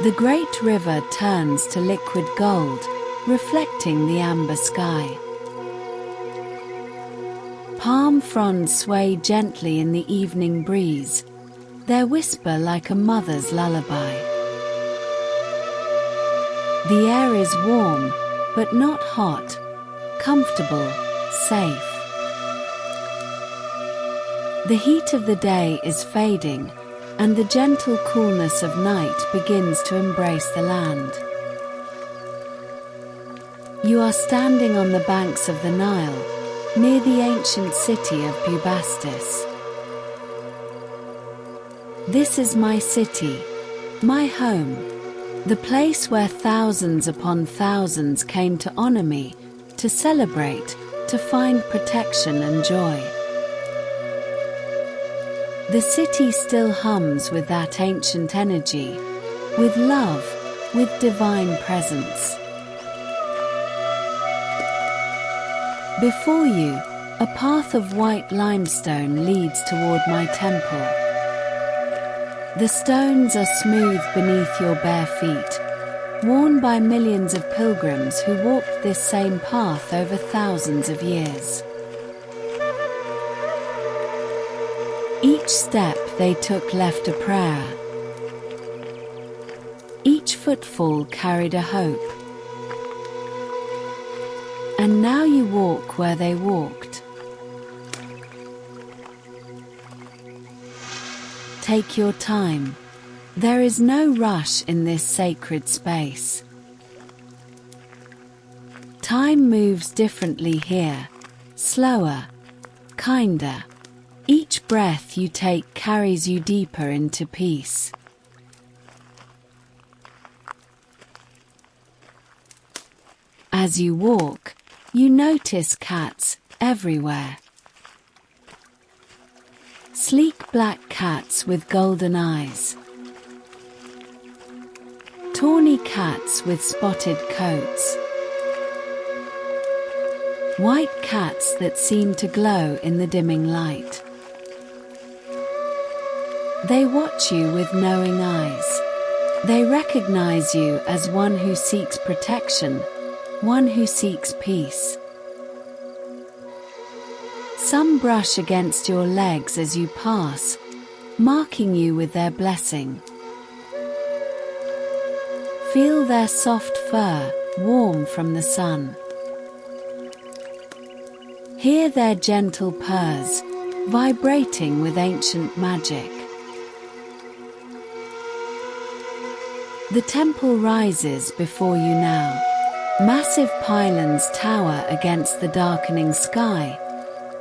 The great river turns to liquid gold, reflecting the amber sky. Palm fronds sway gently in the evening breeze, their whisper like a mother's lullaby. The air is warm, but not hot, comfortable, safe. The heat of the day is fading, and the gentle coolness of night begins to embrace the land. You are standing on the banks of the Nile, near the ancient city of Bastet. This is my city, my home, the place where thousands upon thousands came to honor me, to celebrate, to find protection and joy. The city still hums with that ancient energy, with love, with divine presence. Before you, a path of white limestone leads toward my temple. The stones are smooth beneath your bare feet, worn by millions of pilgrims who walked this same path over thousands of years. Each step they took left a prayer. Each footfall carried a hope. And now you walk where they walked. Take your time. There is no rush in this sacred space. Time moves differently here, slower, kinder. Each breath you take carries you deeper into peace. As you walk, you notice cats everywhere. Sleek black cats with golden eyes. Tawny cats with spotted coats. White cats that seem to glow in the dimming light. They watch you with knowing eyes. They recognize you as one who seeks protection, one who seeks peace. Some brush against your legs as you pass, marking you with their blessing. Feel their soft fur, warm from the sun. Hear their gentle purrs, vibrating with ancient magic. The temple rises before you now. Massive pylons tower against the darkening sky,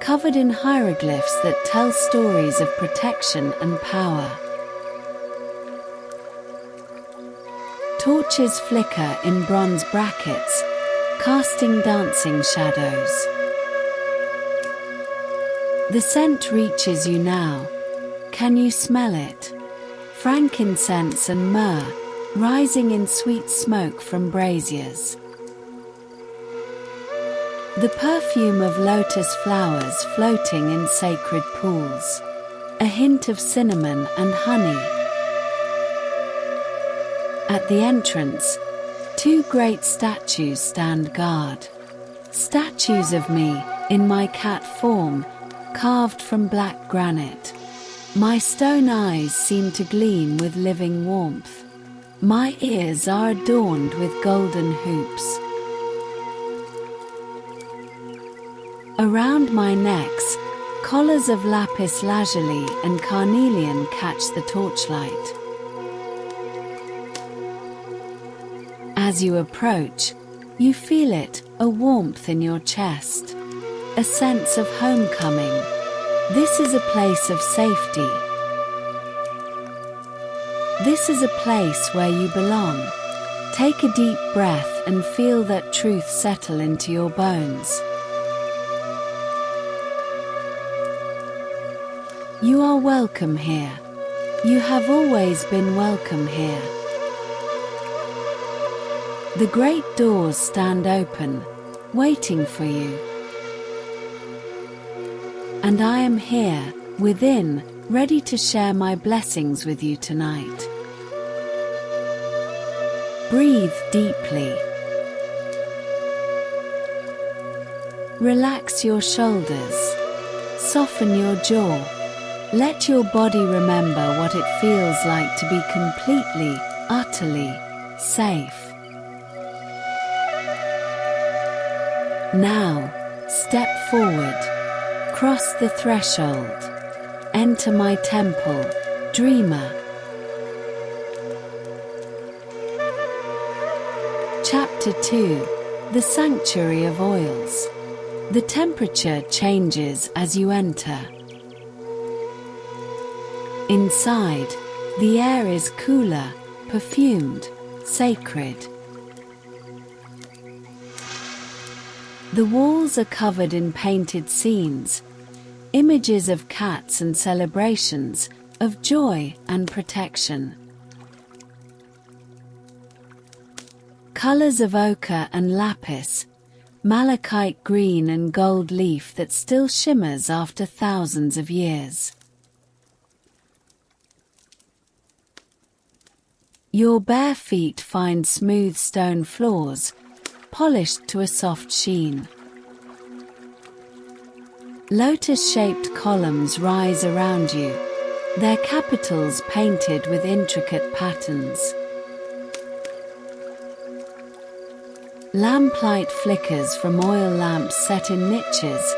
covered in hieroglyphs that tell stories of protection and power. Torches flicker in bronze brackets, casting dancing shadows. The scent reaches you now. Can you smell it? Frankincense and myrrh, rising in sweet smoke from braziers. The perfume of lotus flowers floating in sacred pools. A hint of cinnamon and honey. At the entrance, two great statues stand guard. Statues of me, in my cat form, carved from black granite. My stone eyes seem to gleam with living warmth. My ears are adorned with golden hoops. Around my necks, collars of lapis lazuli and carnelian catch the torchlight. As you approach, you feel it, a warmth in your chest, a sense of homecoming. This is a place of safety. This is a place where you belong. Take a deep breath and feel that truth settle into your bones. You are welcome here. You have always been welcome here. The great doors stand open, waiting for you. And I am here, within, ready to share my blessings with you tonight. Breathe deeply. Relax your shoulders. Soften your jaw. Let your body remember what it feels like to be completely, utterly safe. Now, step forward. Cross the threshold. Enter my temple, dreamer. Chapter 2: The Sanctuary of Oils. The temperature changes as you enter. Inside, the air is cooler, perfumed, sacred. The walls are covered in painted scenes, images of cats and celebrations, of joy and protection. Colors of ochre and lapis, malachite green and gold leaf that still shimmers after thousands of years. Your bare feet find smooth stone floors, polished to a soft sheen. Lotus-shaped columns rise around you, their capitals painted with intricate patterns. Lamplight flickers from oil lamps set in niches,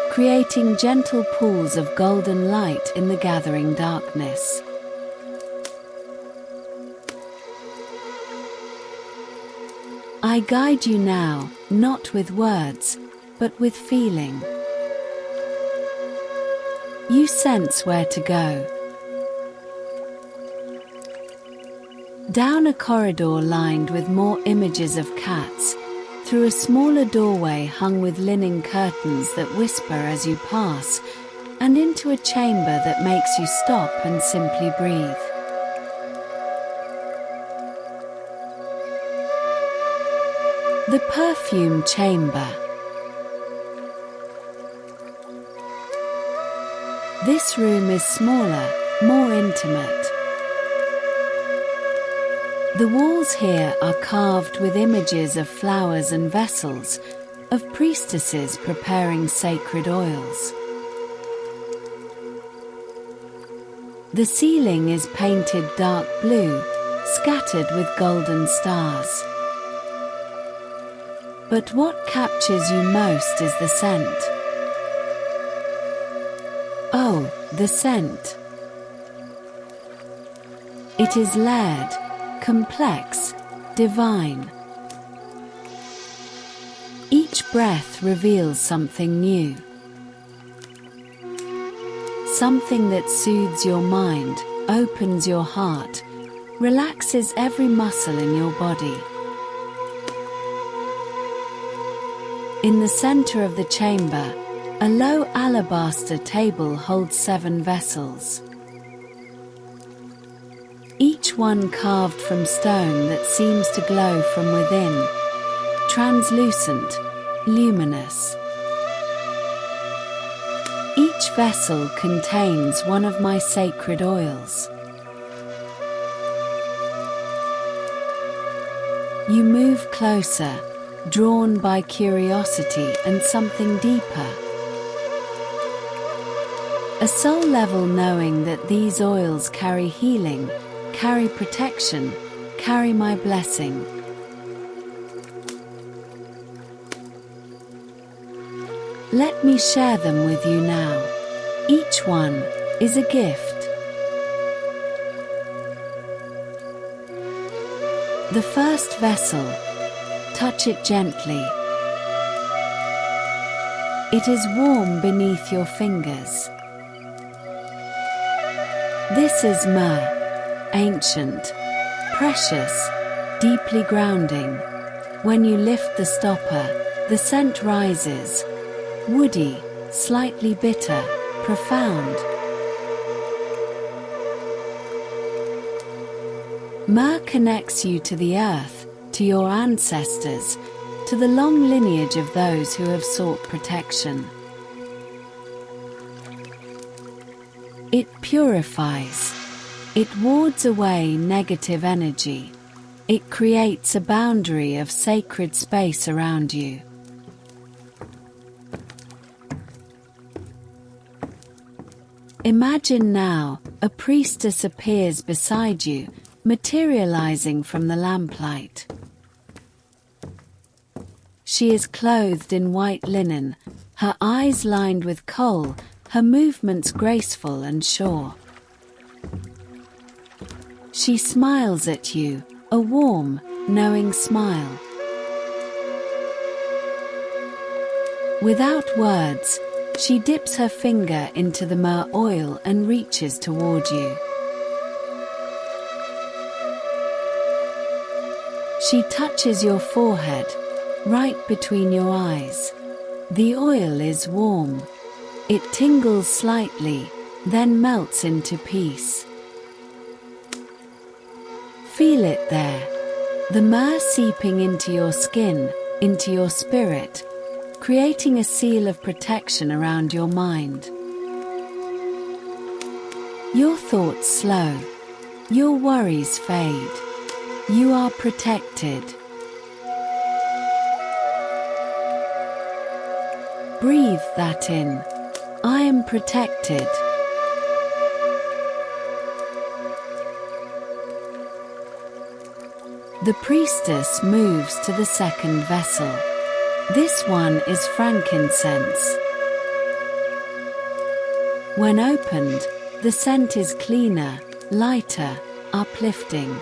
creating gentle pools of golden light in the gathering darkness. I guide you now, not with words, but with feeling. You sense where to go. Down a corridor lined with more images of cats, through a smaller doorway hung with linen curtains that whisper as you pass, and into a chamber that makes you stop and simply breathe. The perfume chamber. This room is smaller, more intimate. The walls here are carved with images of flowers and vessels, of priestesses preparing sacred oils. The ceiling is painted dark blue, scattered with golden stars. But what captures you most is the scent. Oh, the scent. It is layered, complex, divine. Each breath reveals something new. Something that soothes your mind, opens your heart, relaxes every muscle in your body. In the center of the chamber, a low alabaster table holds 7 vessels. Each one carved from stone that seems to glow from within, translucent, luminous. Each vessel contains one of my sacred oils. You move closer, drawn by curiosity and something deeper. A soul-level knowing that these oils carry healing, carry protection, carry my blessing. Let me share them with you now. Each one is a gift. The first vessel, touch it gently. It is warm beneath your fingers. This is myrrh, ancient, precious, deeply grounding. When you lift the stopper, the scent rises, woody, slightly bitter, profound. Myrrh connects you to the earth, to your ancestors, to the long lineage of those who have sought protection. It purifies. It wards away negative energy. It creates a boundary of sacred space around you. Imagine now, a priestess appears beside you, materializing from the lamplight. She is clothed in white linen, her eyes lined with kohl, her movements graceful and sure. She smiles at you, a warm, knowing smile. Without words, she dips her finger into the myrrh oil and reaches toward you. She touches your forehead, right between your eyes. The oil is warm. It tingles slightly, then melts into peace. Feel it there, the myrrh seeping into your skin, into your spirit, creating a seal of protection around your mind. Your thoughts slow, your worries fade. You are protected. Breathe that in. I am protected. The priestess moves to the second vessel. This one is frankincense. When opened, the scent is cleaner, lighter, uplifting.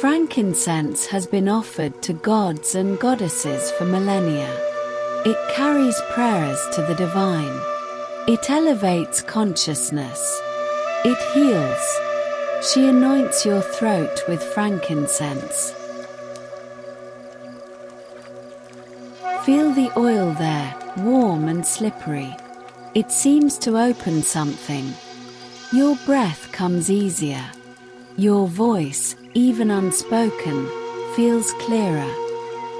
Frankincense has been offered to gods and goddesses for millennia. It carries prayers to the divine. It elevates consciousness. It heals. She anoints your throat with frankincense. Feel the oil there, warm and slippery. It seems to open something. Your breath comes easier. Your voice, even unspoken, feels clearer.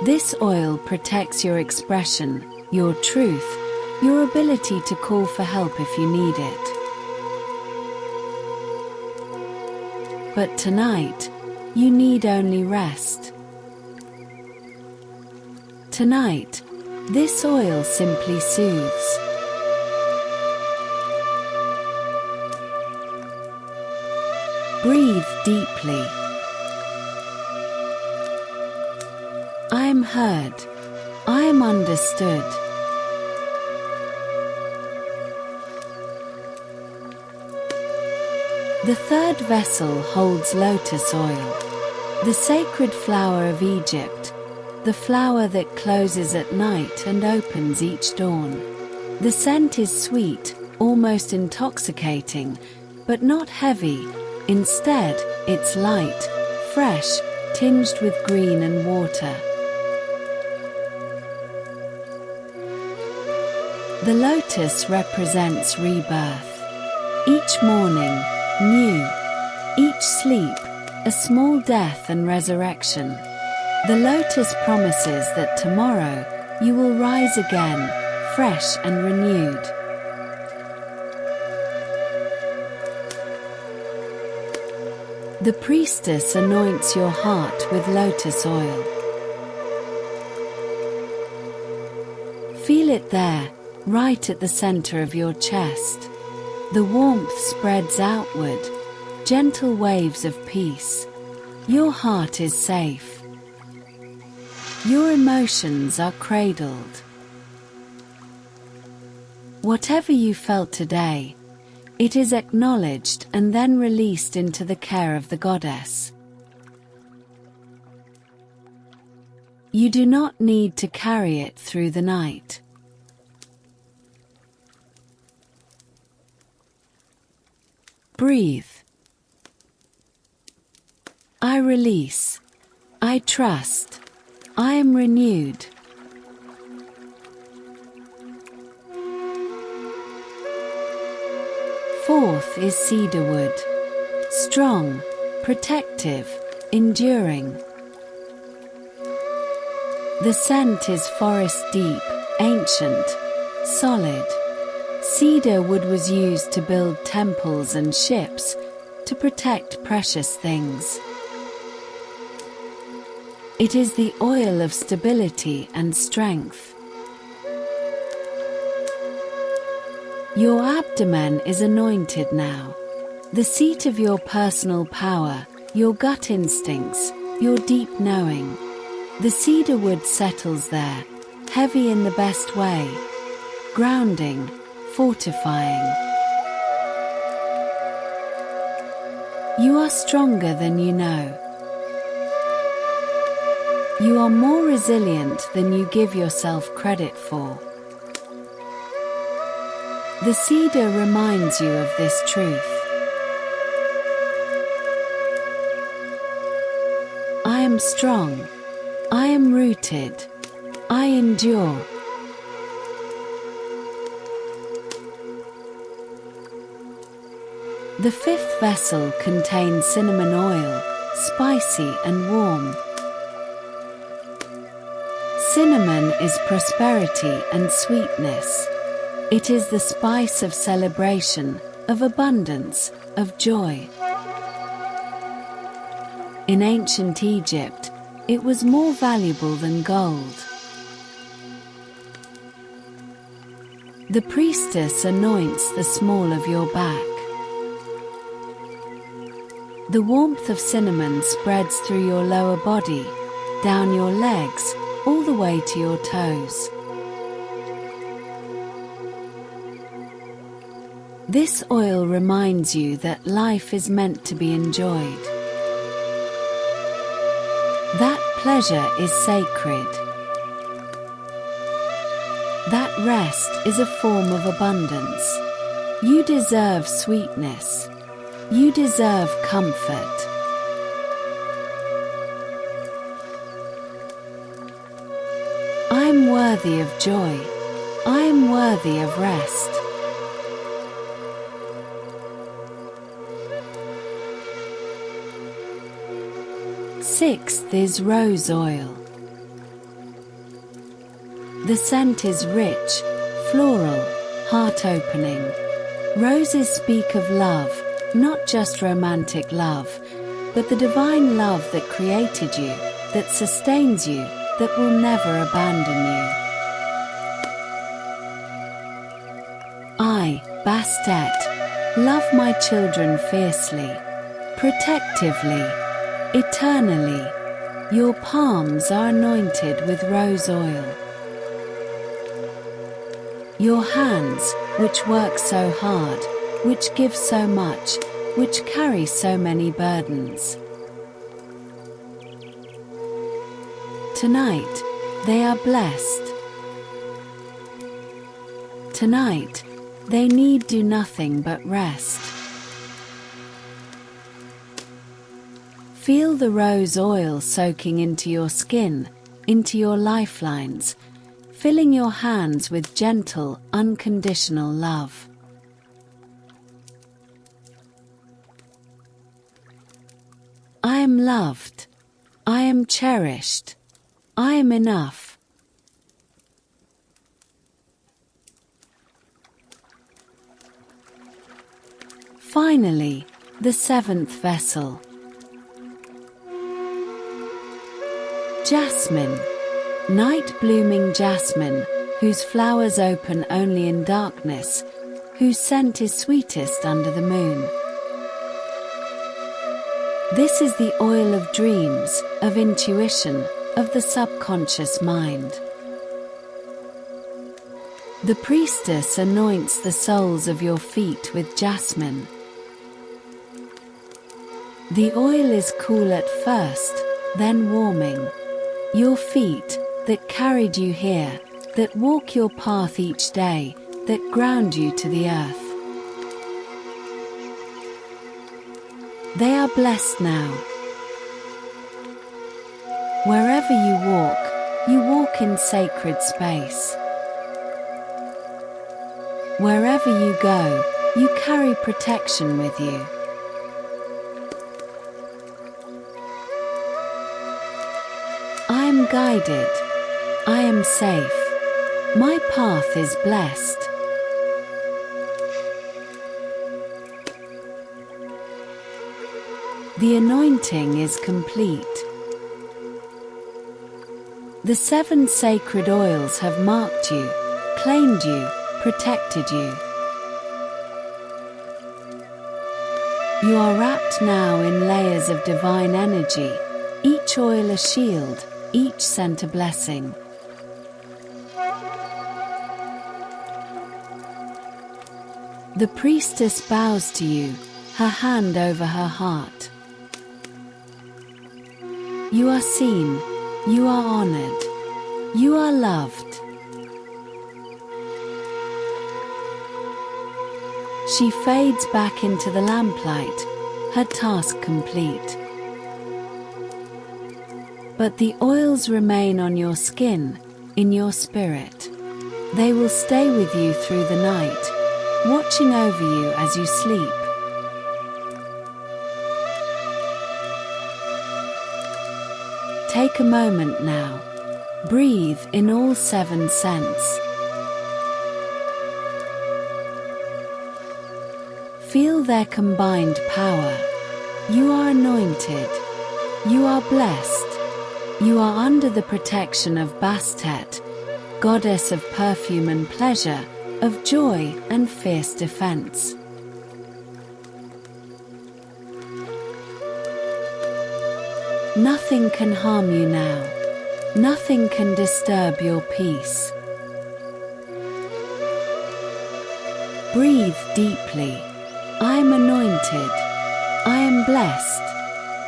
This oil protects your expression, your truth, your ability to call for help if you need it. But tonight, you need only rest. Tonight, this oil simply soothes. Breathe deeply. I am heard. I am understood. The third vessel holds lotus oil, the sacred flower of Egypt, the flower that closes at night and opens each dawn. The scent is sweet, almost intoxicating, but not heavy. Instead, it's light, fresh, tinged with green and water. The lotus represents rebirth. Each morning, new. Each sleep, a small death and resurrection. The lotus promises that tomorrow you will rise again, fresh and renewed. The priestess anoints your heart with lotus oil. Feel it there, right at the center of your chest. The warmth spreads outward, gentle waves of peace. Your heart is safe. Your emotions are cradled. Whatever you felt today, it is acknowledged and then released into the care of the goddess. You do not need to carry it through the night. Breathe. I release. I trust. I am renewed. Fourth is cedarwood. Strong, protective, enduring. The scent is forest deep, ancient, solid. Cedar wood was used to build temples and ships, to protect precious things. It is the oil of stability and strength. Your abdomen is anointed now, the seat of your personal power, your gut instincts, your deep knowing. The cedar wood settles there, heavy in the best way, grounding, fortifying. You are stronger than you know. You are more resilient than you give yourself credit for. The cedar reminds you of this truth. I am strong. I am rooted. I endure. The fifth vessel contains cinnamon oil, spicy and warm. Cinnamon is prosperity and sweetness. It is the spice of celebration, of abundance, of joy. In ancient Egypt, it was more valuable than gold. The priestess anoints the small of your back. The warmth of cinnamon spreads through your lower body, down your legs, all the way to your toes. This oil reminds you that life is meant to be enjoyed. That pleasure is sacred. That rest is a form of abundance. You deserve sweetness. You deserve comfort. I am worthy of joy. I am worthy of rest. Sixth is rose oil. The scent is rich, floral, heart-opening. Roses speak of love, not just romantic love, but the divine love that created you, that sustains you, that will never abandon you. I, Bastet, love my children fiercely, protectively, eternally. Your palms are anointed with rose oil. Your hands, which work so hard, which give so much, which carry so many burdens. Tonight, they are blessed. Tonight, they need do nothing but rest. Feel the rose oil soaking into your skin, into your lifelines, filling your hands with gentle, unconditional love. I am loved. I am cherished. I am enough. Finally, the seventh vessel. Jasmine. Night-blooming jasmine, whose flowers open only in darkness, whose scent is sweetest under the moon. This is the oil of dreams, of intuition, of the subconscious mind. The priestess anoints the soles of your feet with jasmine. The oil is cool at first, then warming. Your feet, that carried you here, that walk your path each day, that ground you to the earth. They are blessed now. Wherever you walk in sacred space. Wherever you go, you carry protection with you. I am guided. I am safe. My path is blessed. The anointing is complete. The 7 sacred oils have marked you, claimed you, protected you. You are wrapped now in layers of divine energy, each oil a shield, each scent a blessing. The priestess bows to you, her hand over her heart. You are seen, you are honored, you are loved. She fades back into the lamplight, her task complete. But the oils remain on your skin, in your spirit. They will stay with you through the night, watching over you as you sleep. Take a moment now. Breathe in all 7 scents. Feel their combined power. You are anointed. You are blessed. You are under the protection of Bastet, goddess of perfume and pleasure, of joy and fierce defense. Nothing can harm you now. Nothing can disturb your peace. Breathe deeply. I am anointed. I am blessed.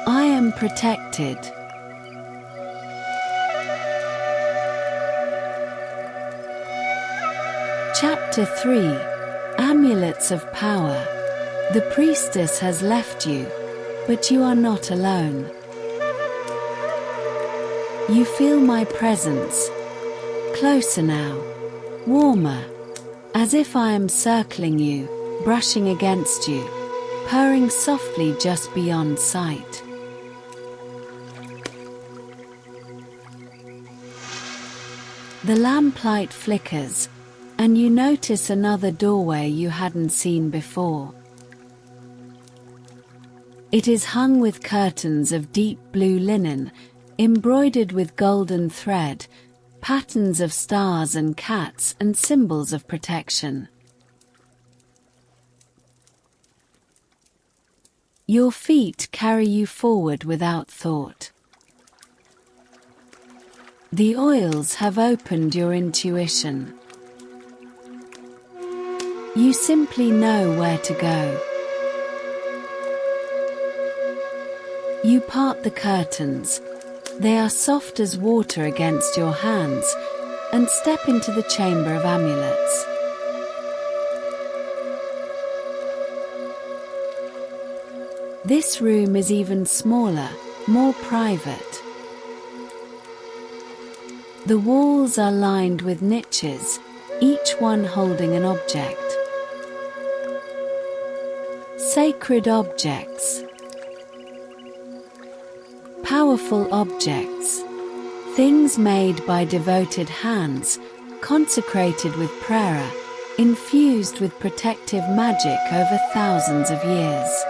I am protected. Chapter 3: Amulets of Power. The priestess has left you, but you are not alone. You feel my presence, closer now, warmer, as if I am circling you, brushing against you, purring softly just beyond sight. The lamplight flickers, and you notice another doorway you hadn't seen before. It is hung with curtains of deep blue linen, embroidered with golden thread, patterns of stars and cats and symbols of protection. Your feet carry you forward without thought. The oils have opened your intuition. You simply know where to go. You part the curtains. They are soft as water against your hands, and step into the chamber of amulets. This room is even smaller, more private. The walls are lined with niches, each one holding an object. Sacred objects. Powerful objects. Things made by devoted hands, consecrated with prayer, infused with protective magic over thousands of years.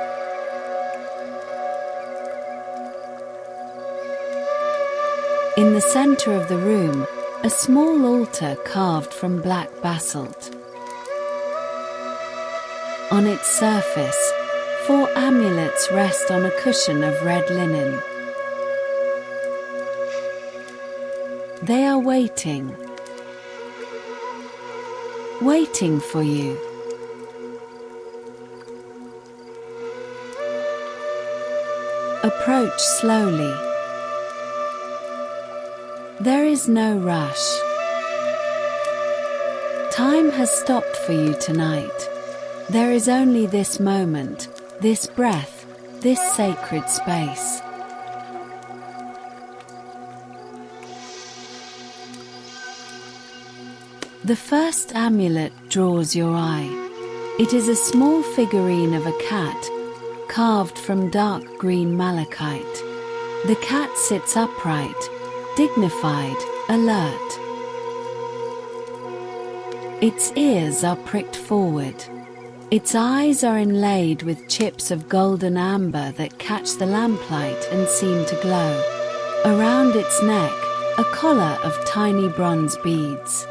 In the center of the room, a small altar carved from black basalt. On its surface, 4 amulets rest on a cushion of red linen. They are waiting for you. Approach slowly. There is no rush. Time has stopped for you tonight. There is only this moment, this breath, this sacred space. The first amulet draws your eye. It is a small figurine of a cat, carved from dark green malachite. The cat sits upright, dignified, alert. Its ears are pricked forward. Its eyes are inlaid with chips of golden amber that catch the lamplight and seem to glow. Around its neck, a collar of tiny bronze beads.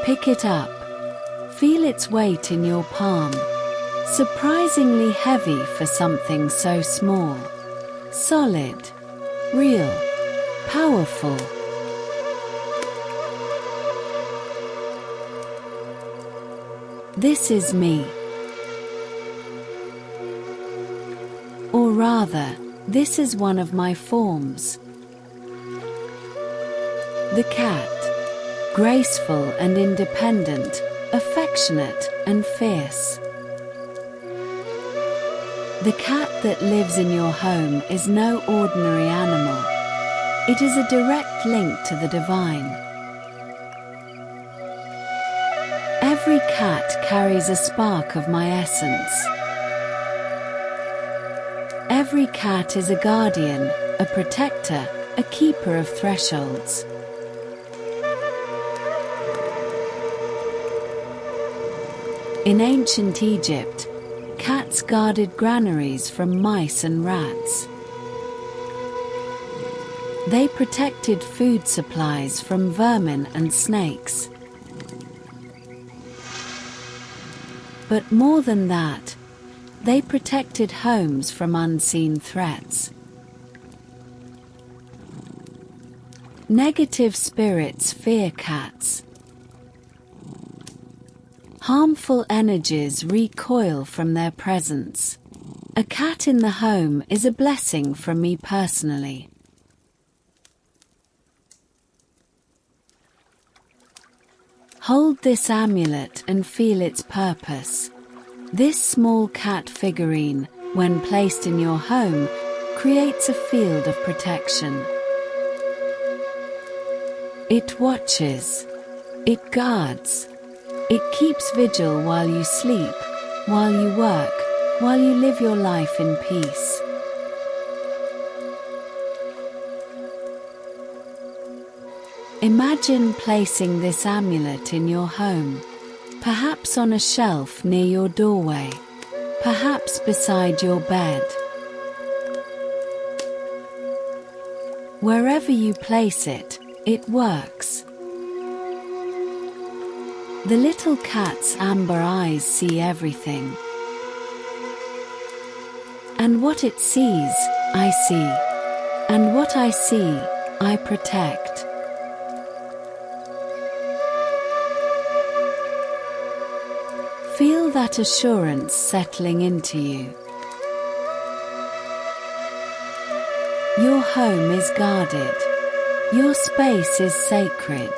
Pick it up. Feel its weight in your palm. Surprisingly heavy for something so small. Solid. Real. Powerful. This is me. Or rather, this is one of my forms. The cat. Graceful and independent, affectionate and fierce. The cat that lives in your home is no ordinary animal. It is a direct link to the divine. Every cat carries a spark of my essence. Every cat is a guardian, a protector, a keeper of thresholds. In ancient Egypt, cats guarded granaries from mice and rats. They protected food supplies from vermin and snakes. But more than that, they protected homes from unseen threats. Negative spirits fear cats. Harmful energies recoil from their presence. A cat in the home is a blessing from me personally. Hold this amulet and feel its purpose. This small cat figurine, when placed in your home, creates a field of protection. It watches. It guards. It keeps vigil while you sleep, while you work, while you live your life in peace. Imagine placing this amulet in your home, perhaps on a shelf near your doorway, perhaps beside your bed. Wherever you place it, it works. The little cat's amber eyes see everything. And what it sees, I see. And what I see, I protect. Feel that assurance settling into you. Your home is guarded. Your space is sacred.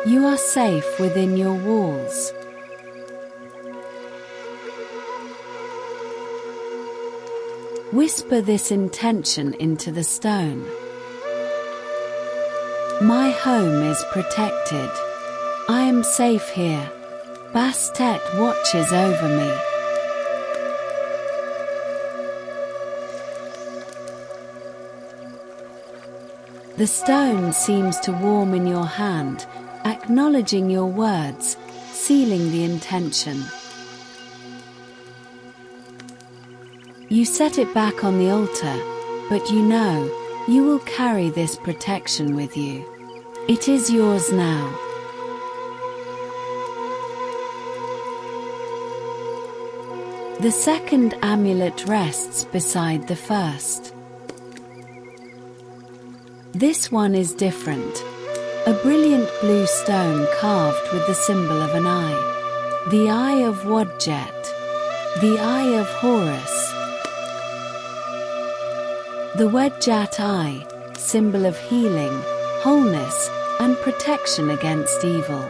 You are safe within your walls. Whisper this intention into the stone. My home is protected. I am safe here. Bastet watches over me. The stone seems to warm in your hand, acknowledging your words, sealing the intention. You set it back on the altar, but you know, you will carry this protection with you. It is yours now. The second amulet rests beside the first. This one is different. A brilliant blue stone carved with the symbol of an eye. The eye of Wadjet. The eye of Horus. The Wadjet eye, symbol of healing, wholeness, and protection against evil.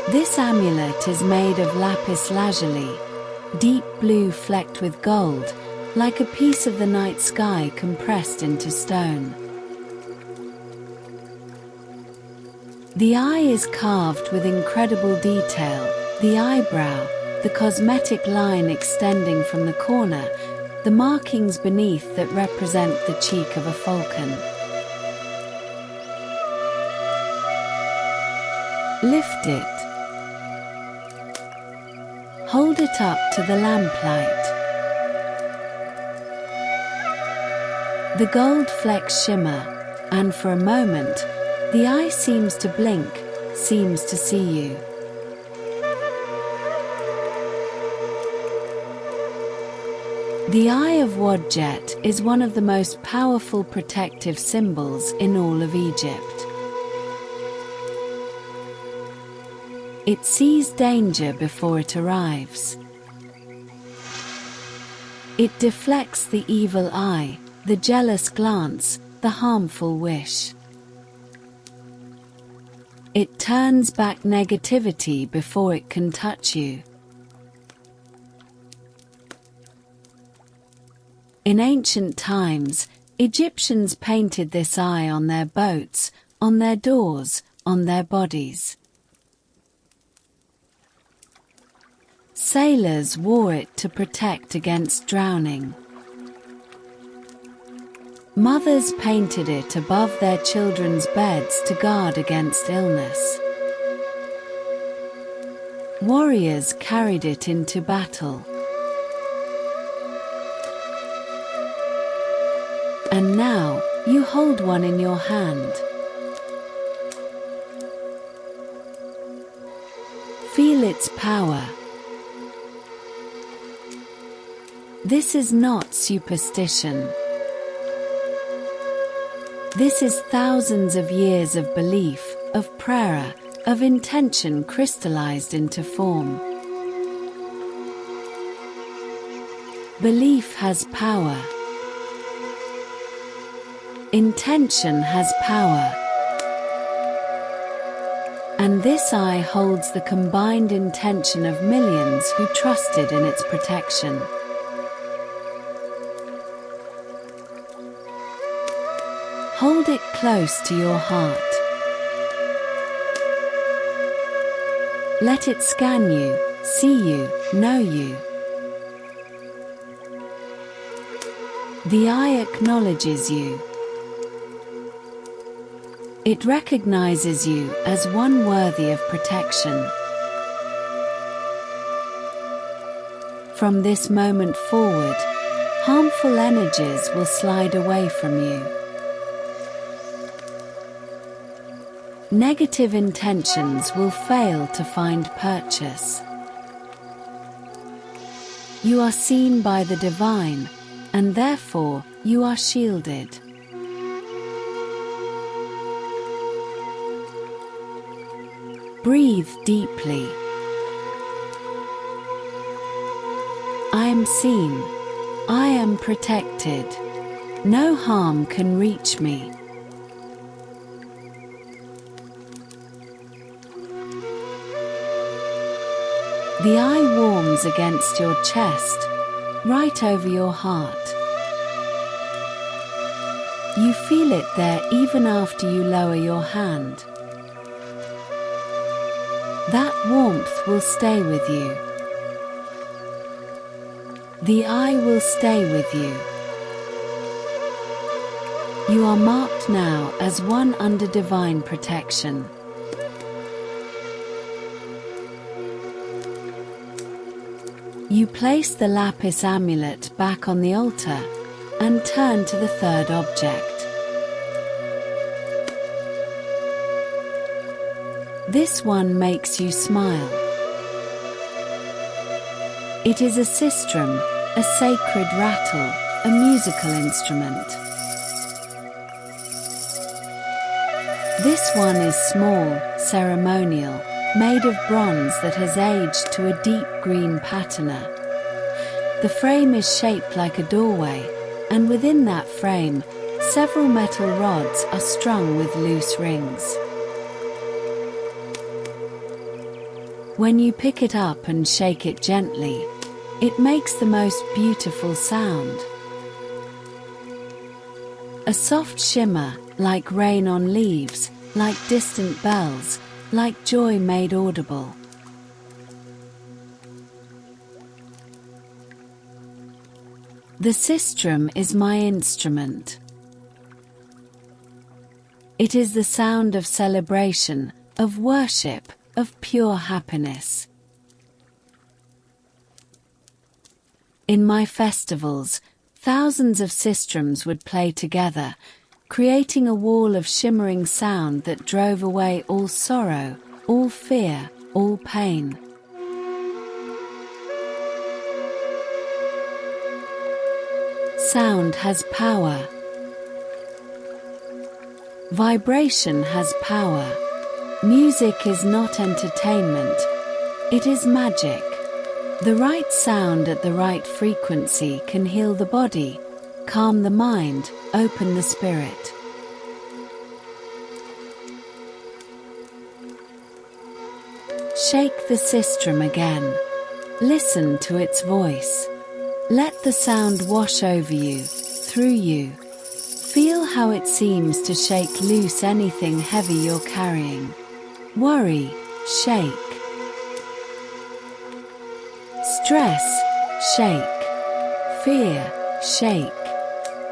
This amulet is made of lapis lazuli, deep blue flecked with gold, like a piece of the night sky compressed into stone. The eye is carved with incredible detail, the eyebrow, the cosmetic line extending from the corner, the markings beneath that represent the cheek of a falcon. Lift it. Hold it up to the lamplight. The gold flecks shimmer, and for a moment, the eye seems to blink, seems to see you. The Eye of Wadjet is one of the most powerful protective symbols in all of Egypt. It sees danger before it arrives. It deflects the evil eye, the jealous glance, the harmful wish. It turns back negativity before it can touch you. In ancient times, Egyptians painted this eye on their boats, on their doors, on their bodies. Sailors wore it to protect against drowning. Mothers painted it above their children's beds to guard against illness. Warriors carried it into battle. And now, you hold one in your hand. Feel its power. This is not superstition. This is thousands of years of belief, of prayer, of intention crystallized into form. Belief has power. Intention has power. And this eye holds the combined intention of millions who trusted in its protection. Hold it close to your heart. Let it scan you, see you, know you. The eye acknowledges you. It recognizes you as one worthy of protection. From this moment forward, harmful energies will slide away from you. Negative intentions will fail to find purchase. You are seen by the divine, and therefore you are shielded. Breathe deeply. I am seen. I am protected. No harm can reach me. The eye warms against your chest, right over your heart. You feel it there even after you lower your hand. That warmth will stay with you. The eye will stay with you. You are marked now as one under divine protection. You place the lapis amulet back on the altar and turn to the third object. This one makes you smile. It is a sistrum, a sacred rattle, a musical instrument. This one is small, ceremonial, made of bronze that has aged to a deep green patina. The frame is shaped like a doorway, and within that frame, several metal rods are strung with loose rings. When you pick it up and shake it gently, it makes the most beautiful sound. A soft shimmer, like rain on leaves, like distant bells, like joy made audible. The sistrum is my instrument. It is the sound of celebration, of worship, of pure happiness. In my festivals, thousands of sistrums would play together, creating a wall of shimmering sound that drove away all sorrow, all fear, all pain. Sound has power. Vibration has power. Music is not entertainment, it is magic. The right sound at the right frequency can heal the body, calm the mind, open the spirit. Shake the sistrum again. Listen to its voice. Let the sound wash over you, through you. Feel how it seems to shake loose anything heavy you're carrying. Worry, shake. Stress, shake. Fear, shake.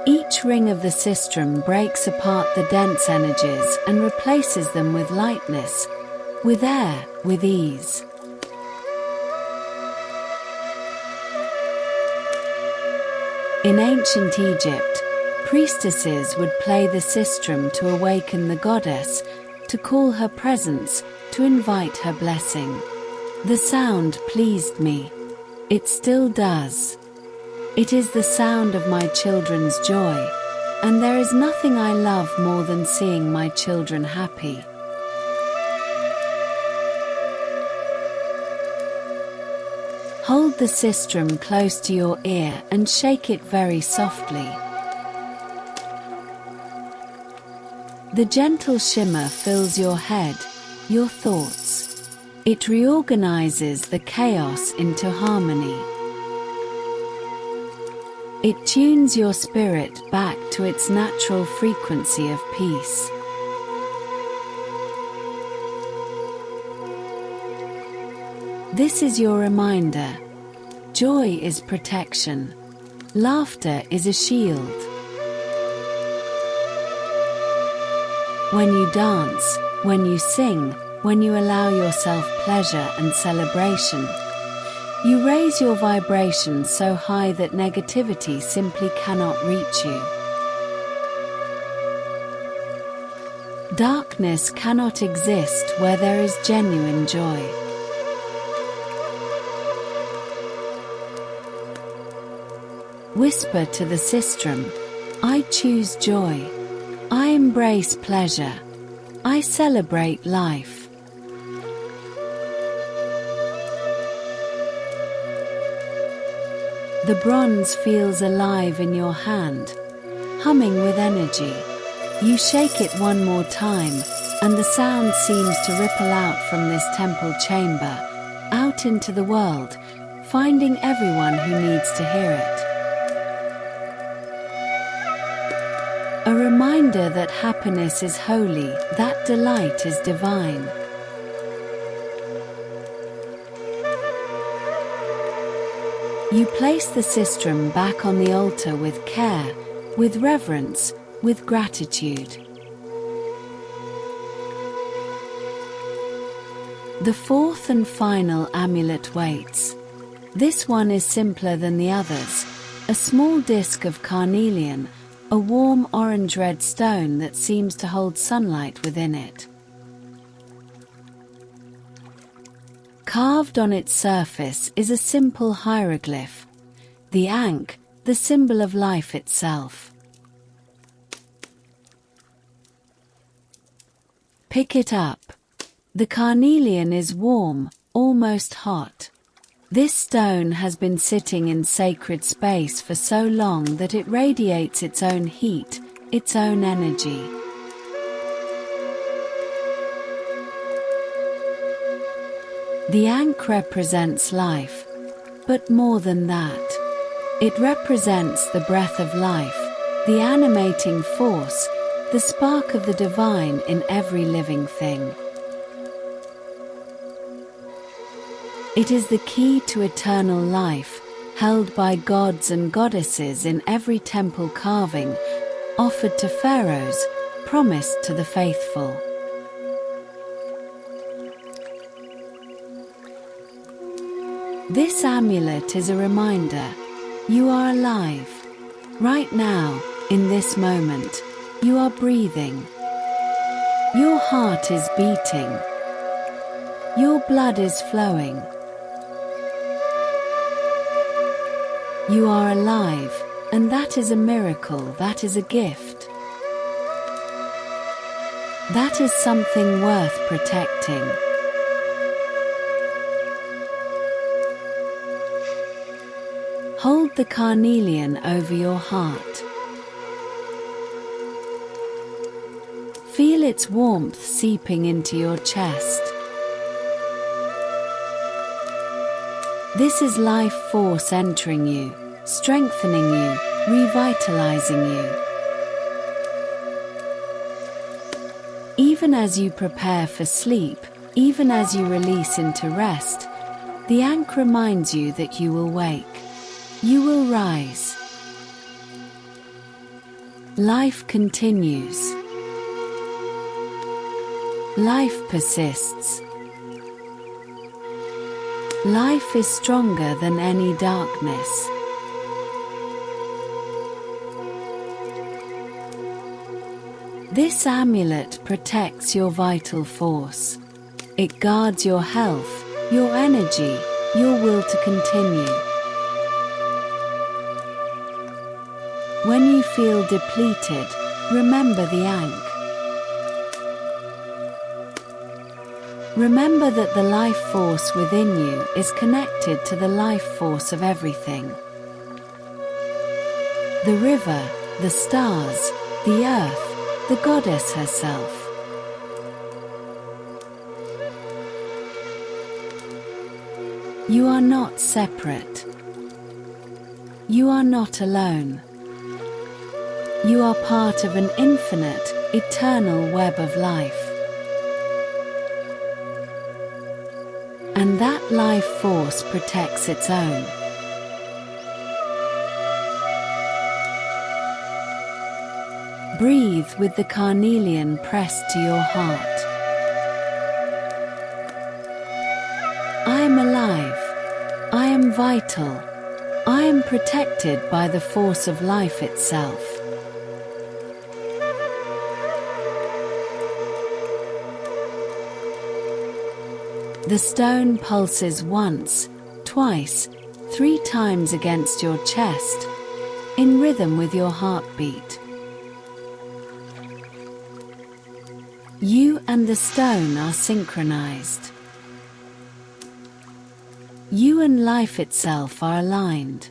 Each ring of the sistrum breaks apart the dense energies and replaces them with lightness, with air, with ease. In ancient Egypt, priestesses would play the sistrum to awaken the goddess, to call her presence, to invite her blessing. The sound pleased me. It still does. It is the sound of my children's joy, and there is nothing I love more than seeing my children happy. Hold the sistrum close to your ear and shake it very softly. The gentle shimmer fills your head, your thoughts. It reorganizes the chaos into harmony. It tunes your spirit back to its natural frequency of peace. This is your reminder. Joy is protection. Laughter is a shield. When you dance, when you sing, when you allow yourself pleasure and celebration, you raise your vibration so high that negativity simply cannot reach you. Darkness cannot exist where there is genuine joy. Whisper to the sistrum, I choose joy. I embrace pleasure. I celebrate life. The bronze feels alive in your hand, humming with energy. You shake it one more time, and the sound seems to ripple out from this temple chamber, out into the world, finding everyone who needs to hear it. A reminder that happiness is holy, that delight is divine. You place the sistrum back on the altar with care, with reverence, with gratitude. The fourth and final amulet waits. This one is simpler than the others, a small disc of carnelian, a warm orange-red stone that seems to hold sunlight within it. Carved on its surface is a simple hieroglyph, the Ankh, the symbol of life itself. Pick it up. The carnelian is warm, almost hot. This stone has been sitting in sacred space for so long that it radiates its own heat, its own energy. The Ankh represents life, but more than that. It represents the breath of life, the animating force, the spark of the divine in every living thing. It is the key to eternal life, held by gods and goddesses in every temple carving, offered to pharaohs, promised to the faithful. This amulet is a reminder. You are alive. Right now, in this moment, you are breathing. Your heart is beating. Your blood is flowing. You are alive, and that is a miracle, that is a gift. That is something worth protecting. Hold the carnelian over your heart. Feel its warmth seeping into your chest. This is life force entering you, strengthening you, revitalizing you. Even as you prepare for sleep, even as you release into rest, the ankh reminds you that you will wake. You will rise. Life continues. Life persists. Life is stronger than any darkness. This amulet protects your vital force. It guards your health, your energy, your will to continue. When you feel depleted, remember the ankh. Remember that the life force within you is connected to the life force of everything. The river, the stars, the earth, the goddess herself. You are not separate. You are not alone. You are part of an infinite, eternal web of life. And that life force protects its own. Breathe with the carnelian pressed to your heart. I am alive. I am vital. I am protected by the force of life itself. The stone pulses once, twice, 3 times against your chest, in rhythm with your heartbeat. You and the stone are synchronized. You and life itself are aligned.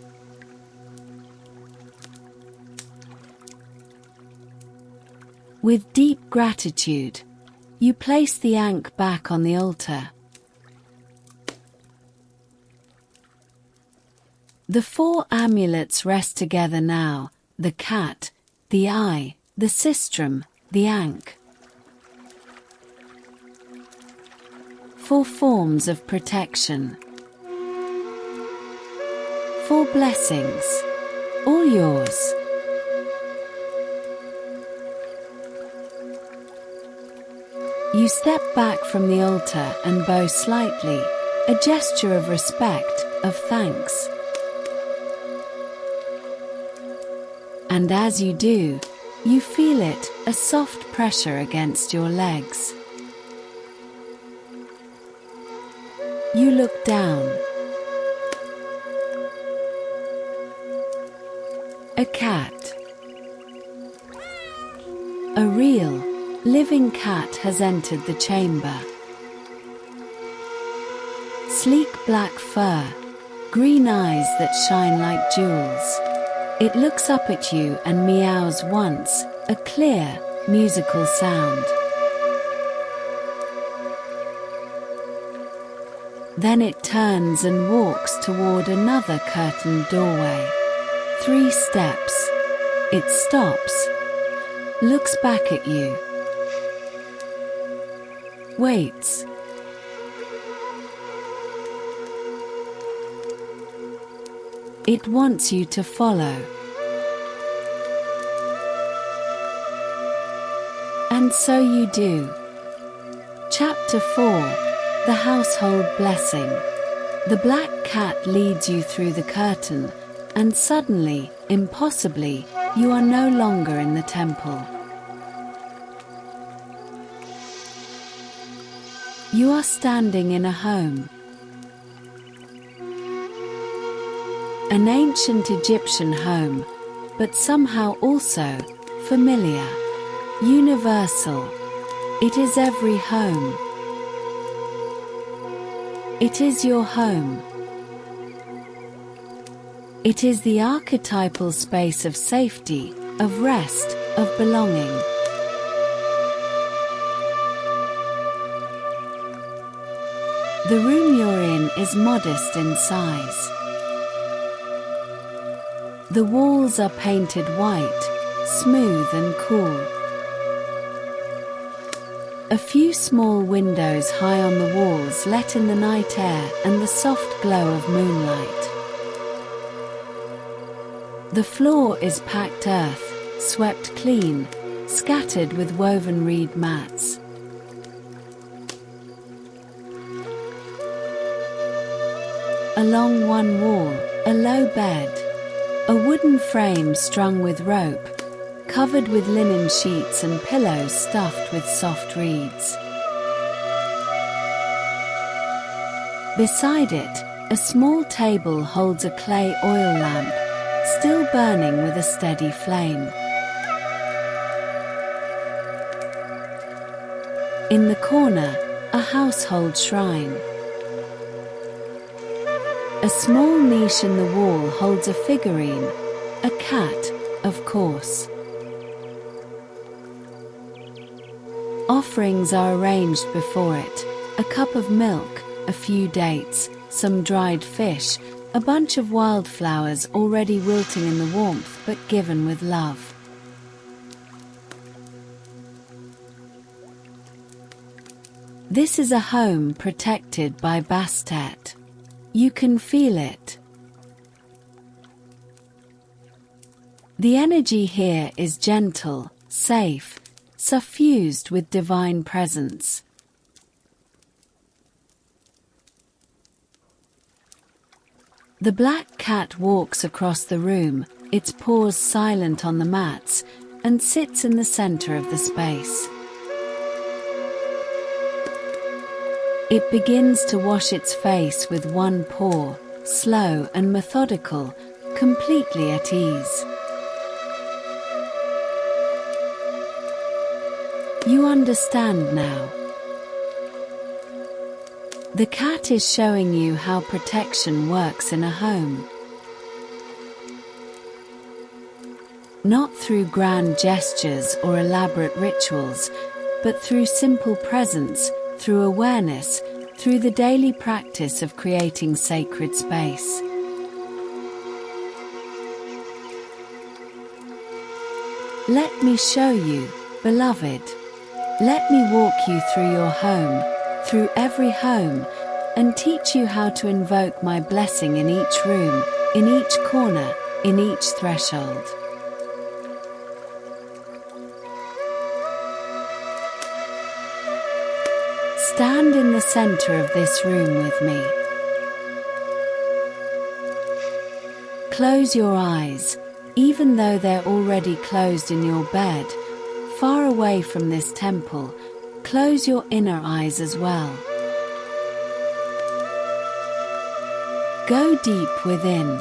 With deep gratitude, you place the ankh back on the altar. The 4 amulets rest together now, the cat, the eye, the sistrum, the ankh. 4 forms of protection. 4 blessings, all yours. You step back from the altar and bow slightly, a gesture of respect, of thanks. And as you do, you feel it, a soft pressure against your legs. You look down. A cat. A real, living cat has entered the chamber. Sleek black fur, green eyes that shine like jewels. It looks up at you and meows once, a clear, musical sound. Then it turns and walks toward another curtained doorway. 3 steps. It stops, looks back at you, waits. It wants you to follow. And so you do. Chapter 4, The Household Blessing. The black cat leads you through the curtain, and suddenly, impossibly, you are no longer in the temple. You are standing in a home. An ancient Egyptian home, but somehow also familiar, universal. It is every home. It is your home. It is the archetypal space of safety, of rest, of belonging. The room you're in is modest in size. The walls are painted white, smooth and cool. A few small windows high on the walls let in the night air and the soft glow of moonlight. The floor is packed earth, swept clean, scattered with woven reed mats. Along one wall, a low bed, a wooden frame strung with rope, covered with linen sheets and pillows stuffed with soft reeds. Beside it, a small table holds a clay oil lamp, still burning with a steady flame. In the corner, a household shrine. A small niche in the wall holds a figurine, a cat, of course. Offerings are arranged before it, a cup of milk, a few dates, some dried fish, a bunch of wildflowers already wilting in the warmth but given with love. This is a home protected by Bastet. You can feel it. The energy here is gentle, safe, suffused with divine presence. The black cat walks across the room, its paws silent on the mats, and sits in the center of the space. It begins to wash its face with one paw, slow and methodical, completely at ease. You understand now. The cat is showing you how protection works in a home. Not through grand gestures or elaborate rituals, but through simple presence, through awareness, through the daily practice of creating sacred space. Let me show you, beloved. Let me walk you through your home, through every home, and teach you how to invoke my blessing in each room, in each corner, in each threshold. Stand in the center of this room with me. Close your eyes, even though they're already closed in your bed, far away from this temple. Close your inner eyes as well. Go deep within.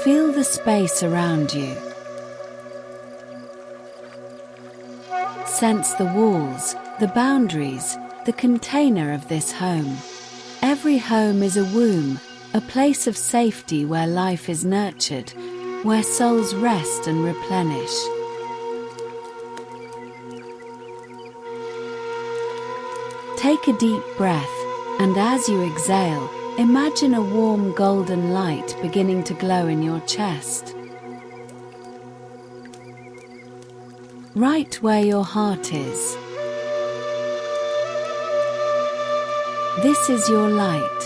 Feel the space around you. Sense the walls, the boundaries, the container of this home. Every home is a womb, a place of safety where life is nurtured, where souls rest and replenish. Take a deep breath, and as you exhale, imagine a warm golden light beginning to glow in your chest. Right where your heart is. This is your light,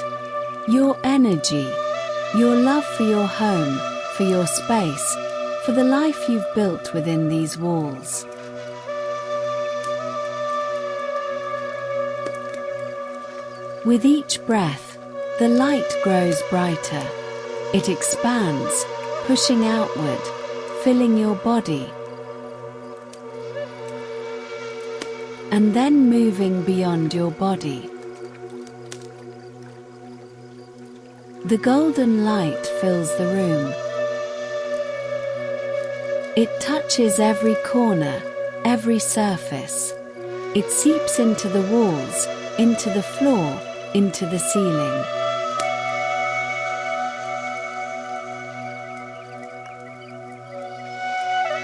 your energy, your love for your home, for your space, for the life you've built within these walls. With each breath, the light grows brighter. It expands, pushing outward, filling your body, and then moving beyond your body. The golden light fills the room. It touches every corner, every surface. It seeps into the walls, into the floor, into the ceiling.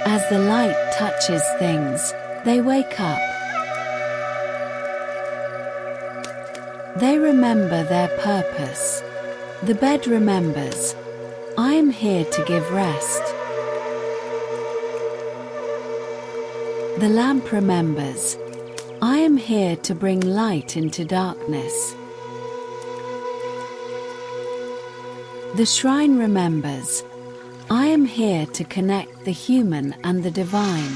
As the light touches things, they wake up. They remember their purpose. The bed remembers, I am here to give rest. The lamp remembers, I am here to bring light into darkness. The shrine remembers, I am here to connect the human and the divine.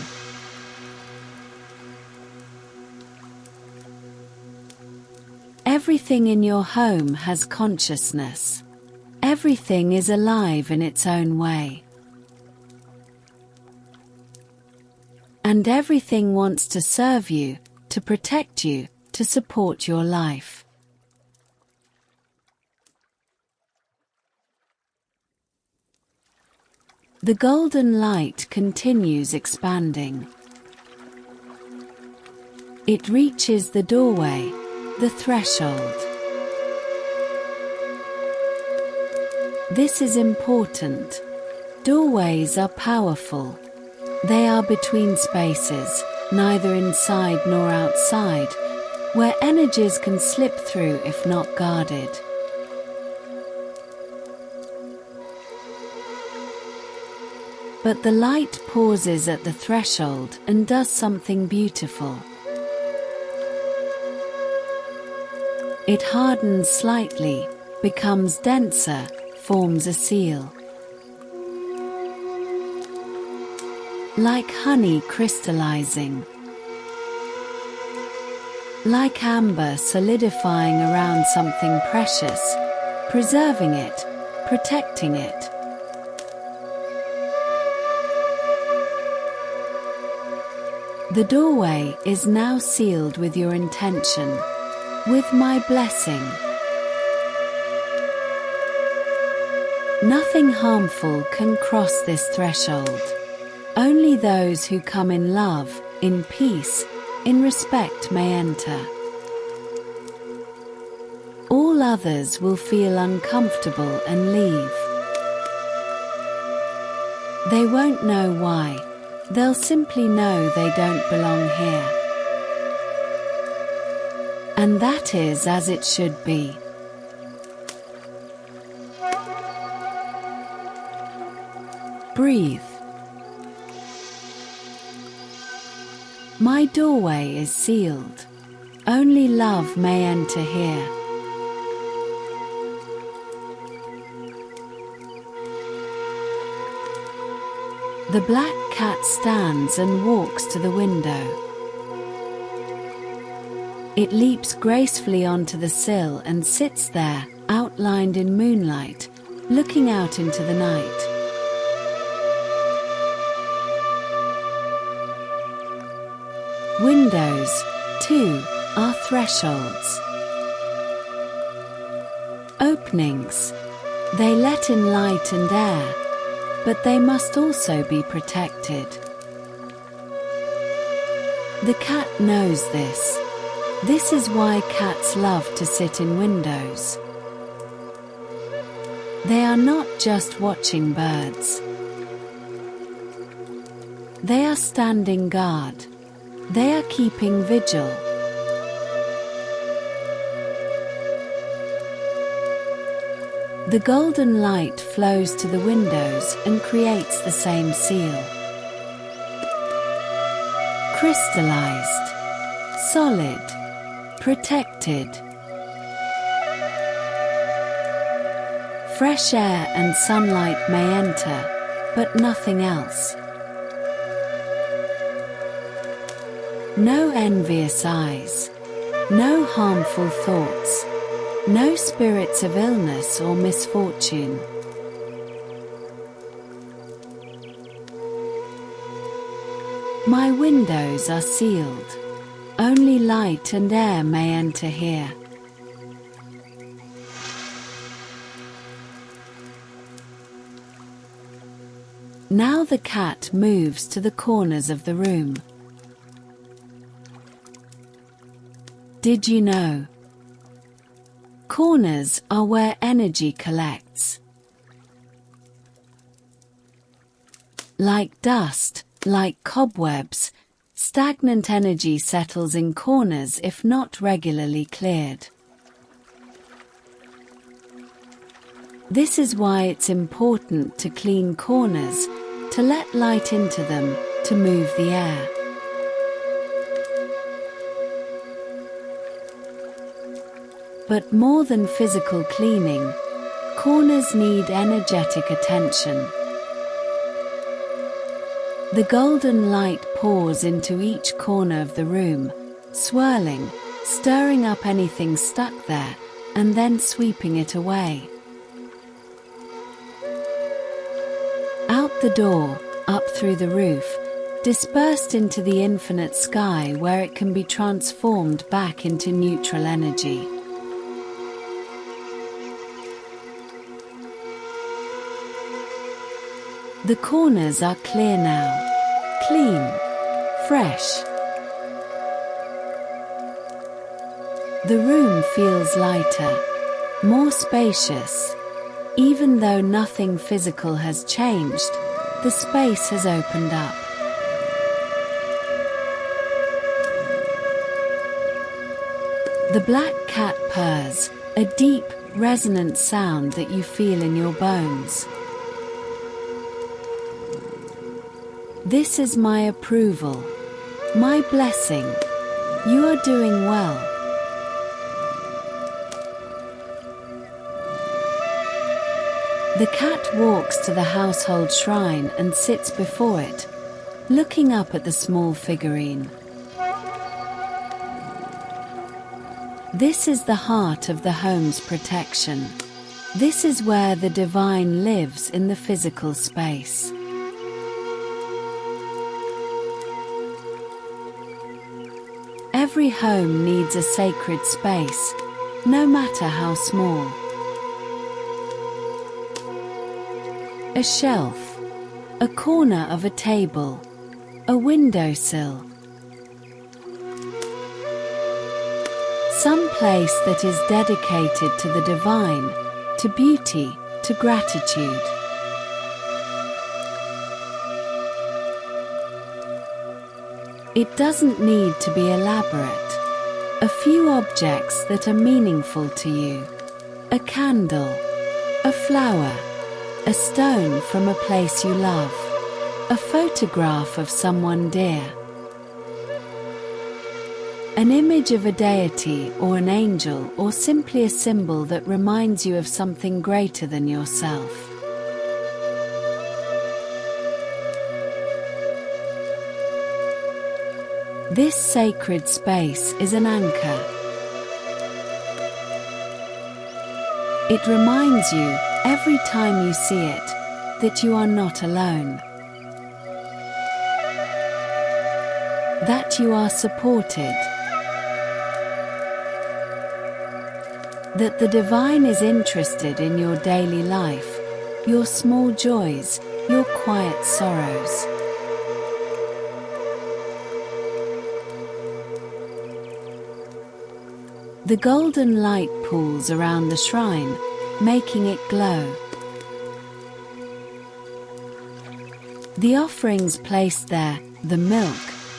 Everything in your home has consciousness. Everything is alive in its own way. And everything wants to serve you, to protect you, to support your life. The golden light continues expanding. It reaches the doorway, the threshold. This is important. Doorways are powerful. They are between spaces, neither inside nor outside, where energies can slip through if not guarded. But the light pauses at the threshold and does something beautiful. It hardens slightly, becomes denser, forms a seal. Like honey crystallizing. Like amber solidifying around something precious, preserving it, protecting it. The doorway is now sealed with your intention, with my blessing. Nothing harmful can cross this threshold. Only those who come in love, in peace, in respect may enter. All others will feel uncomfortable and leave. They won't know why. They'll simply know they don't belong here. And that is as it should be. Breathe. My doorway is sealed. Only love may enter here. The black cat stands and walks to the window. It leaps gracefully onto the sill and sits there, outlined in moonlight, looking out into the night. Windows, too, are thresholds. Openings. They let in light and air, but they must also be protected. The cat knows this. This is why cats love to sit in windows. They are not just watching birds. They are standing guard. They are keeping vigil. The golden light flows to the windows and creates the same seal. Crystallized, solid, protected. Fresh air and sunlight may enter, but nothing else. No envious eyes, no harmful thoughts, No spirits of illness or misfortune. My windows are sealed. Only light and air may enter here. Now the cat moves to the corners of the room. Did you know? Corners are where energy collects. Like dust, like cobwebs, stagnant energy settles in corners if not regularly cleared. This is why it's important to clean corners, to let light into them, to move the air. But more than physical cleaning, corners need energetic attention. The golden light pours into each corner of the room, swirling, stirring up anything stuck there, and then sweeping it away. Out the door, up through the roof, dispersed into the infinite sky where it can be transformed back into neutral energy. The corners are clear now, clean, fresh. The room feels lighter, more spacious. Even though nothing physical has changed, the space has opened up. The black cat purrs, a deep, resonant sound that you feel in your bones. This is my approval, my blessing. You are doing well. The cat walks to the household shrine and sits before it, looking up at the small figurine. This is the heart of the home's protection. This is where the divine lives in the physical space. Every home needs a sacred space, no matter how small. A shelf, a corner of a table, a windowsill. Some place that is dedicated to the divine, to beauty, to gratitude. It doesn't need to be elaborate. A few objects that are meaningful to you. A candle, a flower, a stone from a place you love, a photograph of someone dear. An image of a deity or an angel, or simply a symbol that reminds you of something greater than yourself. This sacred space is an anchor. It reminds you, every time you see it, that you are not alone. That you are supported. That the divine is interested in your daily life, your small joys, your quiet sorrows. The golden light pools around the shrine, making it glow. The offerings placed there, the milk,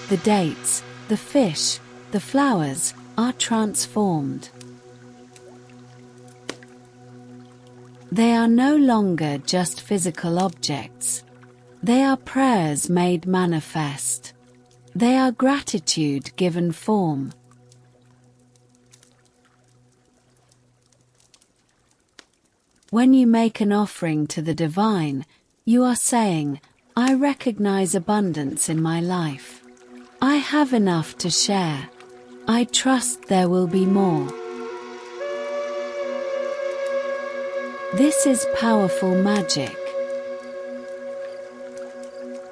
the dates, the fish, the flowers, are transformed. They are no longer just physical objects. They are prayers made manifest. They are gratitude given form. When you make an offering to the divine, you are saying, I recognize abundance in my life. I have enough to share. I trust there will be more. This is powerful magic.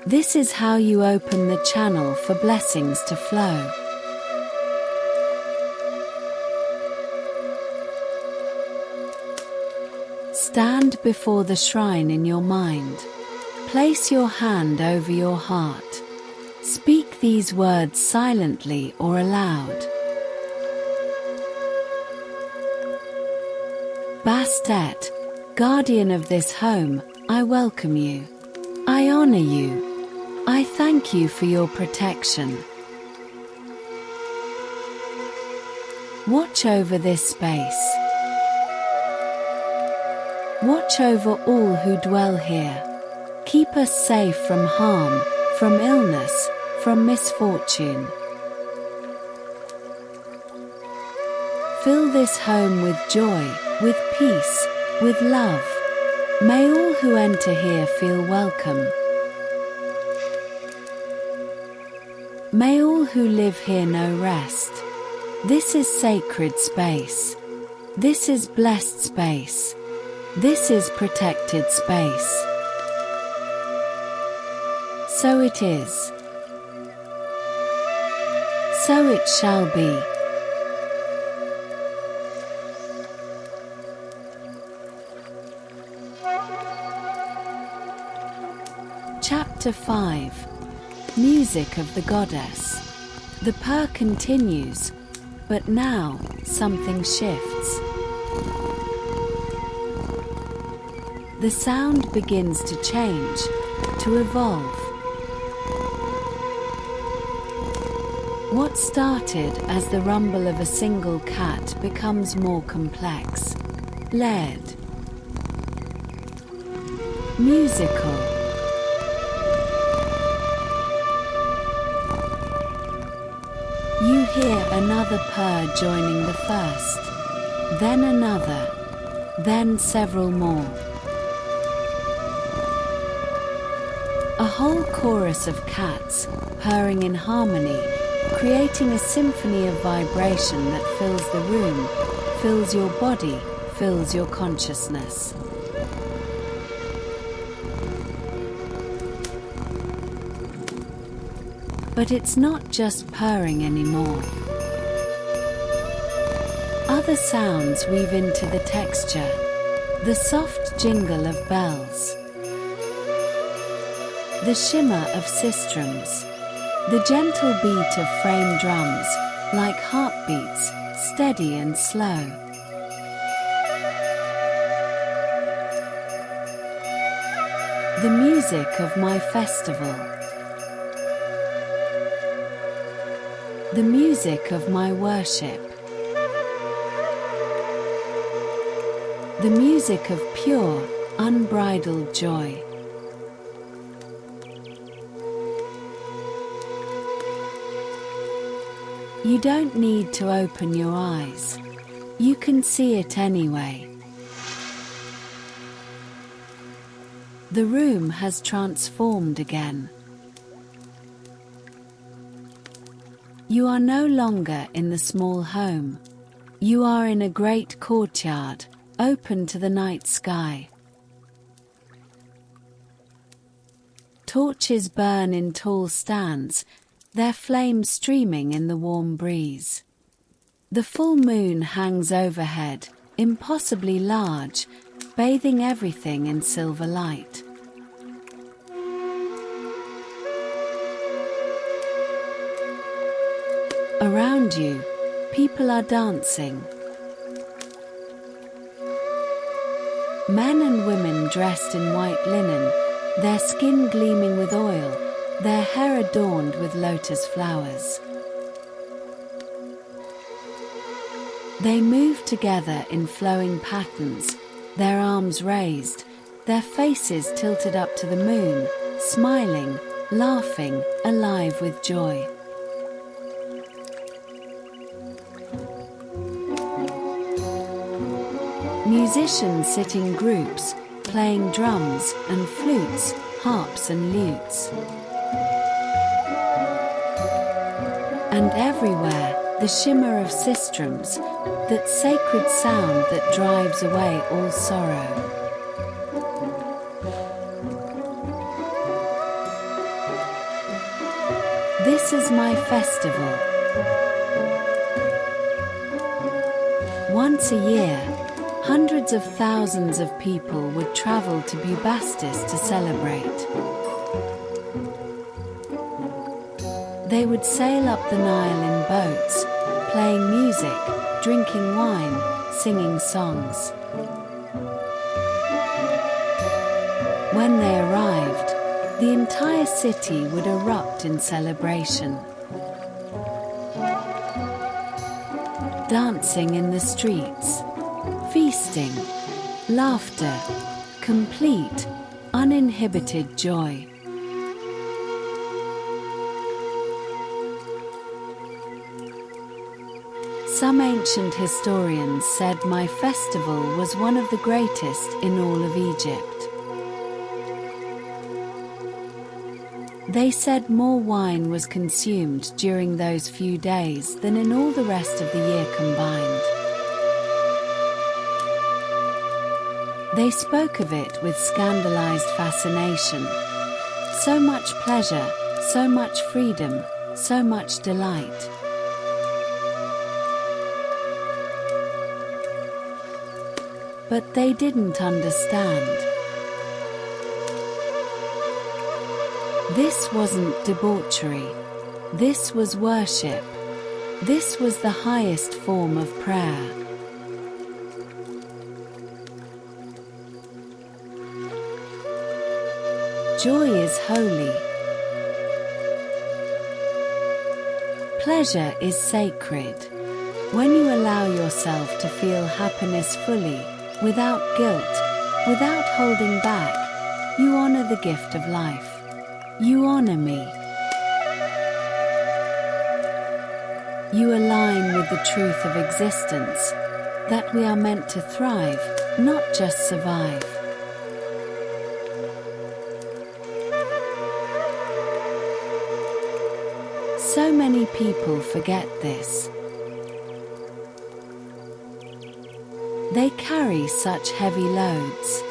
This is how you open the channel for blessings to flow. Stand before the shrine in your mind. Place your hand over your heart. Speak these words silently or aloud. Bastet, guardian of this home, I welcome you. I honor you. I thank you for your protection. Watch over this space. Watch over all who dwell here. Keep us safe from harm, from illness, from misfortune. Fill this home with joy, with peace, with love. May all who enter here feel welcome. May all who live here know rest. This is sacred space. This is blessed space. This is protected space. So it is. So it shall be. Chapter 5. Music of the Goddess. The purr continues, but now something shifts. The sound begins to change, to evolve. What started as the rumble of a single cat becomes more complex, layered, musical. You hear another purr joining the first, then another, then several more. A whole chorus of cats, purring in harmony, creating a symphony of vibration that fills the room, fills your body, fills your consciousness. But it's not just purring anymore. Other sounds weave into the texture, the soft jingle of bells, the shimmer of sistrums, the gentle beat of frame drums, like heartbeats, steady and slow. The music of my festival. The music of my worship. The music of pure, unbridled joy. You don't need to open your eyes. You can see it anyway. The room has transformed again. You are no longer in the small home. You are in a great courtyard, open to the night sky. Torches burn in tall stands, their flames streaming in the warm breeze. The full moon hangs overhead, impossibly large, bathing everything in silver light. Around you, people are dancing. Men and women dressed in white linen, their skin gleaming with oil, their hair adorned with lotus flowers. They move together in flowing patterns, their arms raised, their faces tilted up to the moon, smiling, laughing, alive with joy. Musicians sit in groups, playing drums and flutes, harps and lutes. And everywhere, the shimmer of sistrums, that sacred sound that drives away all sorrow. This is my festival. Once a year, hundreds of thousands of people would travel to Bastet to celebrate. They would sail up the Nile in boats, playing music, drinking wine, singing songs. When they arrived, the entire city would erupt in celebration. Dancing in the streets, feasting, laughter, complete, uninhibited joy. Some ancient historians said my festival was one of the greatest in all of Egypt. They said more wine was consumed during those few days than in all the rest of the year combined. They spoke of it with scandalized fascination. So much pleasure, so much freedom, so much delight. But they didn't understand. This wasn't debauchery. This was worship. This was the highest form of prayer. Joy is holy. Pleasure is sacred. When you allow yourself to feel happiness fully, without guilt, without holding back, you honor the gift of life. You honor me. You align with the truth of existence, that we are meant to thrive, not just survive. So many people forget this. They carry such heavy loads.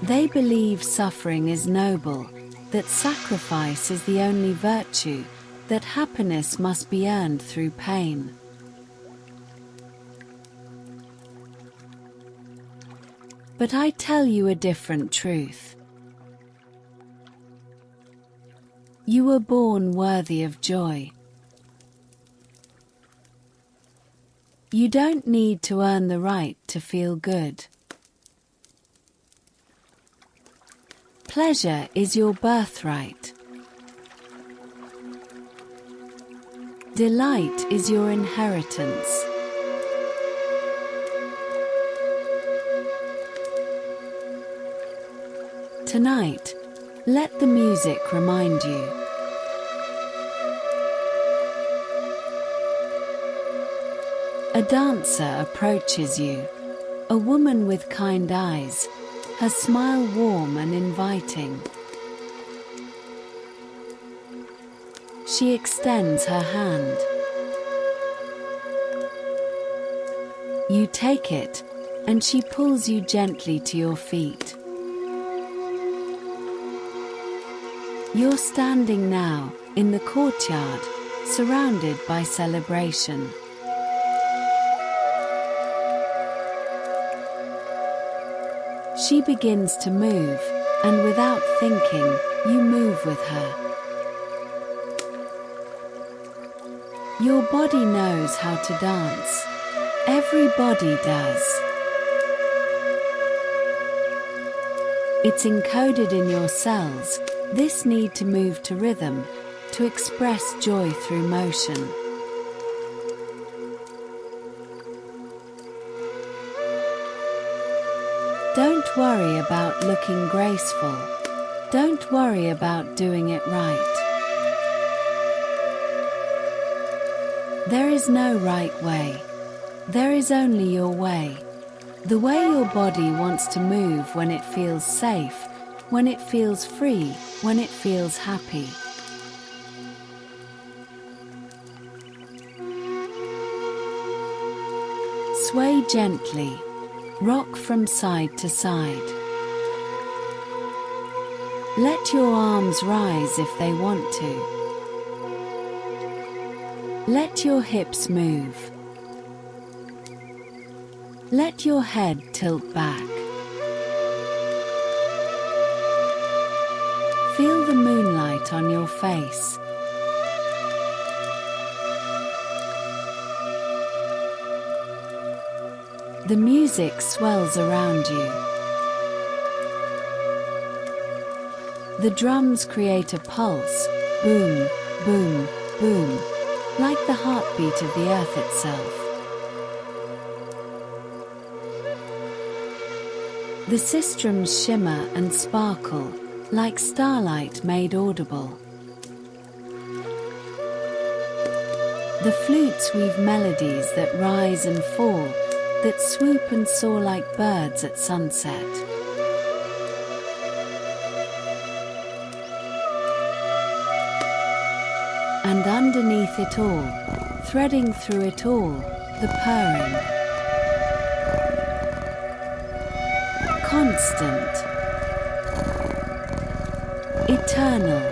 They believe suffering is noble, that sacrifice is the only virtue, that happiness must be earned through pain. But I tell you a different truth. You were born worthy of joy. You don't need to earn the right to feel good. Pleasure is your birthright. Delight is your inheritance. Tonight, let the music remind you. A dancer approaches you, a woman with kind eyes, her smile warm and inviting. She extends her hand. You take it, and she pulls you gently to your feet. You're standing now, in the courtyard, surrounded by celebration. She begins to move, and without thinking, you move with her. Your body knows how to dance. Every body does. It's encoded in your cells, this need to move to rhythm, to express joy through motion. Don't worry about looking graceful. Don't worry about doing it right. There is no right way. There is only your way. The way your body wants to move when it feels safe, when it feels free, when it feels happy. Sway gently, rock from side to side. Let your arms rise if they want to. Let your hips move. Let your head tilt back. Feel the moonlight on your face. The music swells around you. The drums create a pulse, boom, boom, boom, like the heartbeat of the earth itself. The sistrums shimmer and sparkle, like starlight made audible. The flutes weave melodies that rise and fall, that swoop and soar like birds at sunset. And underneath it all, threading through it all, the purring. Constant. Eternal.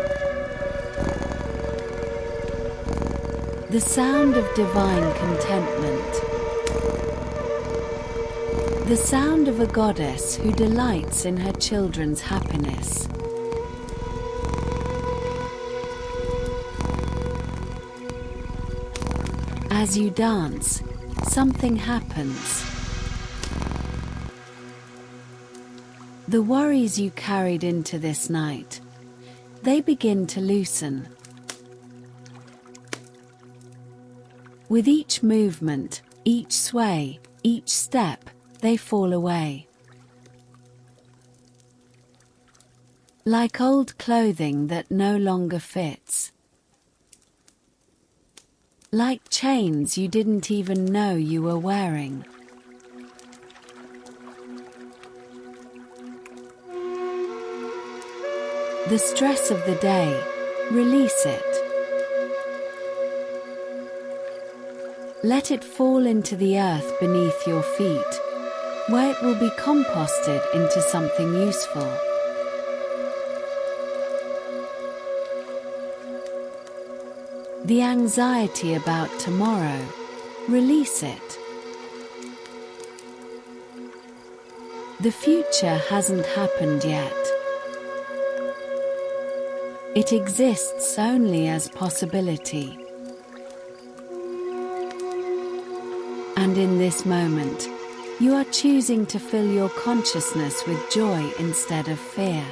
The sound of divine contentment. The sound of a goddess who delights in her children's happiness. As you dance, something happens. The worries you carried into this night, they begin to loosen. With each movement, each sway, each step, they fall away. Like old clothing that no longer fits. Like chains you didn't even know you were wearing. The stress of the day, release it. Let it fall into the earth beneath your feet, where it will be composted into something useful. The anxiety about tomorrow, release it. The future hasn't happened yet. It exists only as possibility. And in this moment, you are choosing to fill your consciousness with joy instead of fear.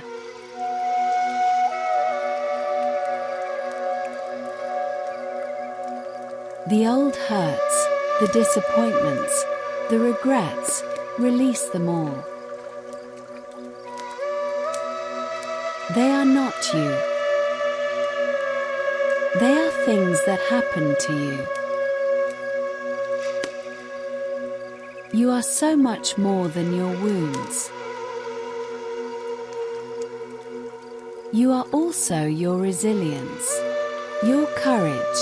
The old hurts, the disappointments, the regrets, release them all. They are not you. They are things that happen to you. You are so much more than your wounds. You are also your resilience, your courage,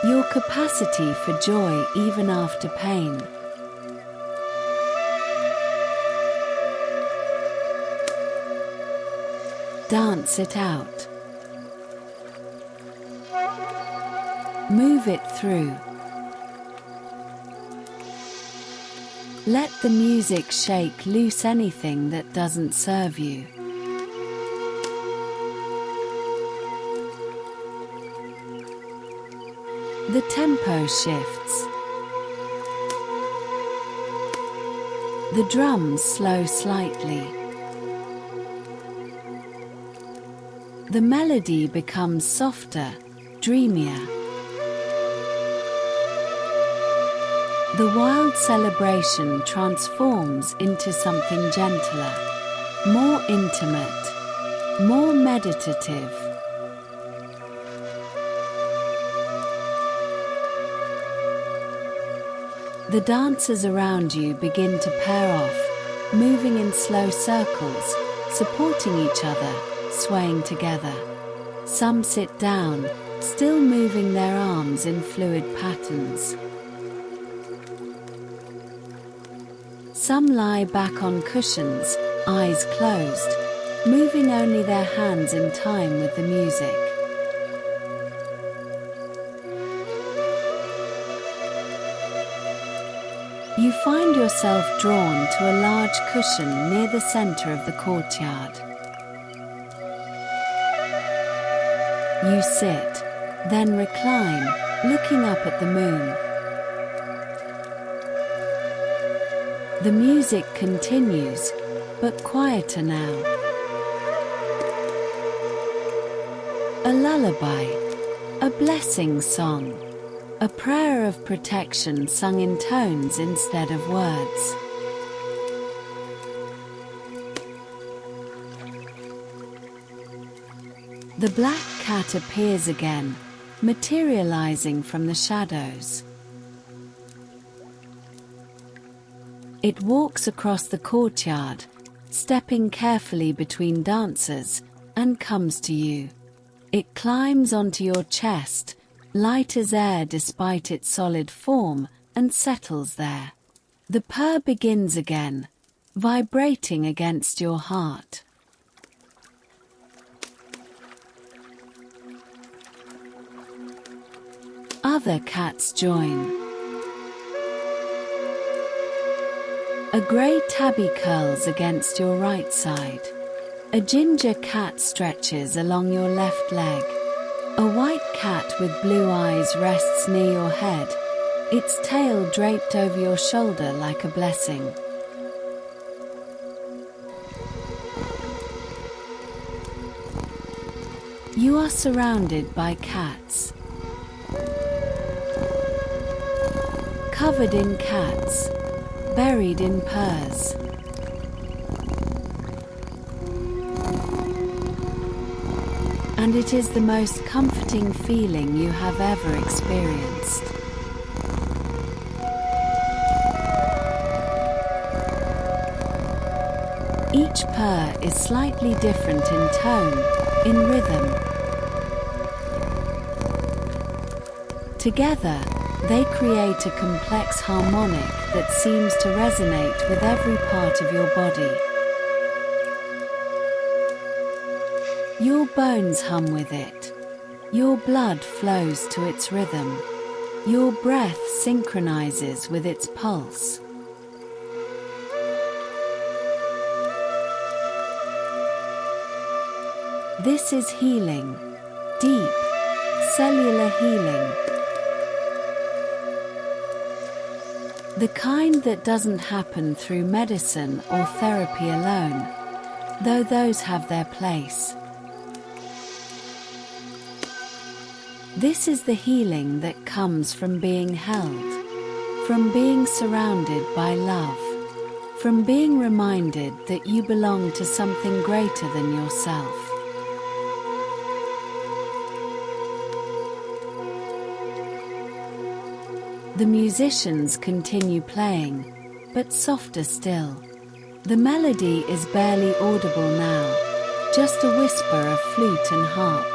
your capacity for joy even after pain. Dance it out. Move it through. Let the music shake loose anything that doesn't serve you. The tempo shifts. The drums slow slightly. The melody becomes softer, dreamier. The wild celebration transforms into something gentler, more intimate, more meditative. The dancers around you begin to pair off, moving in slow circles, supporting each other, swaying together. Some sit down, still moving their arms in fluid patterns. Some lie back on cushions, eyes closed, moving only their hands in time with the music. You find yourself drawn to a large cushion near the center of the courtyard. You sit, then recline, looking up at the moon. The music continues, but quieter now. A lullaby, a blessing song, a prayer of protection sung in tones instead of words. The black cat appears again, materializing from the shadows. It walks across the courtyard, stepping carefully between dancers, and comes to you. It climbs onto your chest, light as air despite its solid form, and settles there. The purr begins again, vibrating against your heart. Other cats join. A grey tabby curls against your right side. A ginger cat stretches along your left leg. A white cat with blue eyes rests near your head, its tail draped over your shoulder like a blessing. You are surrounded by cats. Covered in cats, buried in purrs. And it is the most comforting feeling you have ever experienced. Each purr is slightly different in tone, in rhythm. Together, they create a complex harmonic that seems to resonate with every part of your body. Your bones hum with it. Your blood flows to its rhythm. Your breath synchronizes with its pulse. This is healing, deep, cellular healing. The kind that doesn't happen through medicine or therapy alone, though those have their place. This is the healing that comes from being held, from being surrounded by love, from being reminded that you belong to something greater than yourself. The musicians continue playing, but softer still. The melody is barely audible now, just a whisper of flute and harp.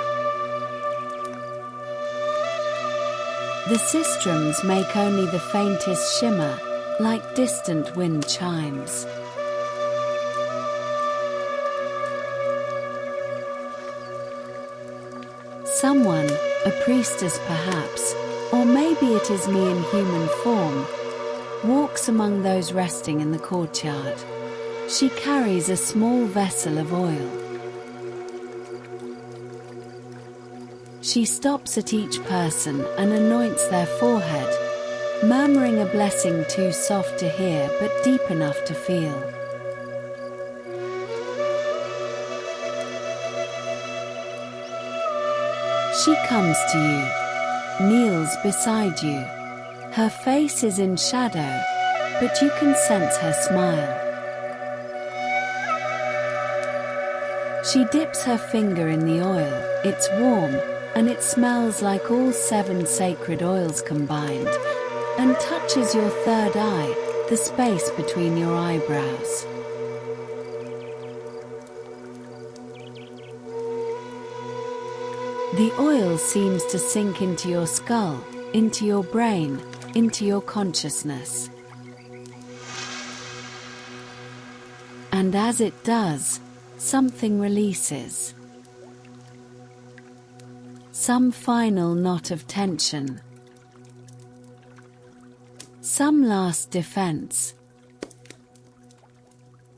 The sistrums make only the faintest shimmer, like distant wind chimes. Someone, a priestess perhaps, or maybe it is me in human form, walks among those resting in the courtyard. She carries a small vessel of oil. She stops at each person and anoints their forehead, murmuring a blessing too soft to hear but deep enough to feel. She comes to you, kneels beside you. Her face is in shadow, but you can sense her smile. She dips her finger in the oil, it's warm, and it smells like all 7 sacred oils combined, and touches your third eye, the space between your eyebrows. The oil seems to sink into your skull, into your brain, into your consciousness. And as it does, something releases. Some final knot of tension. Some last defense.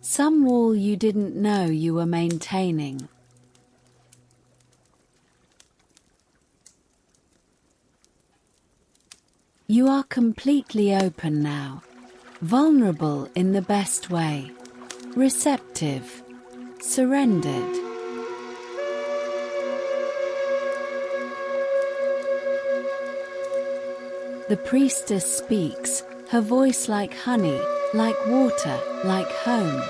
Some wall you didn't know you were maintaining. You are completely open now, vulnerable in the best way, receptive, surrendered. The priestess speaks, her voice like honey, like water, like home.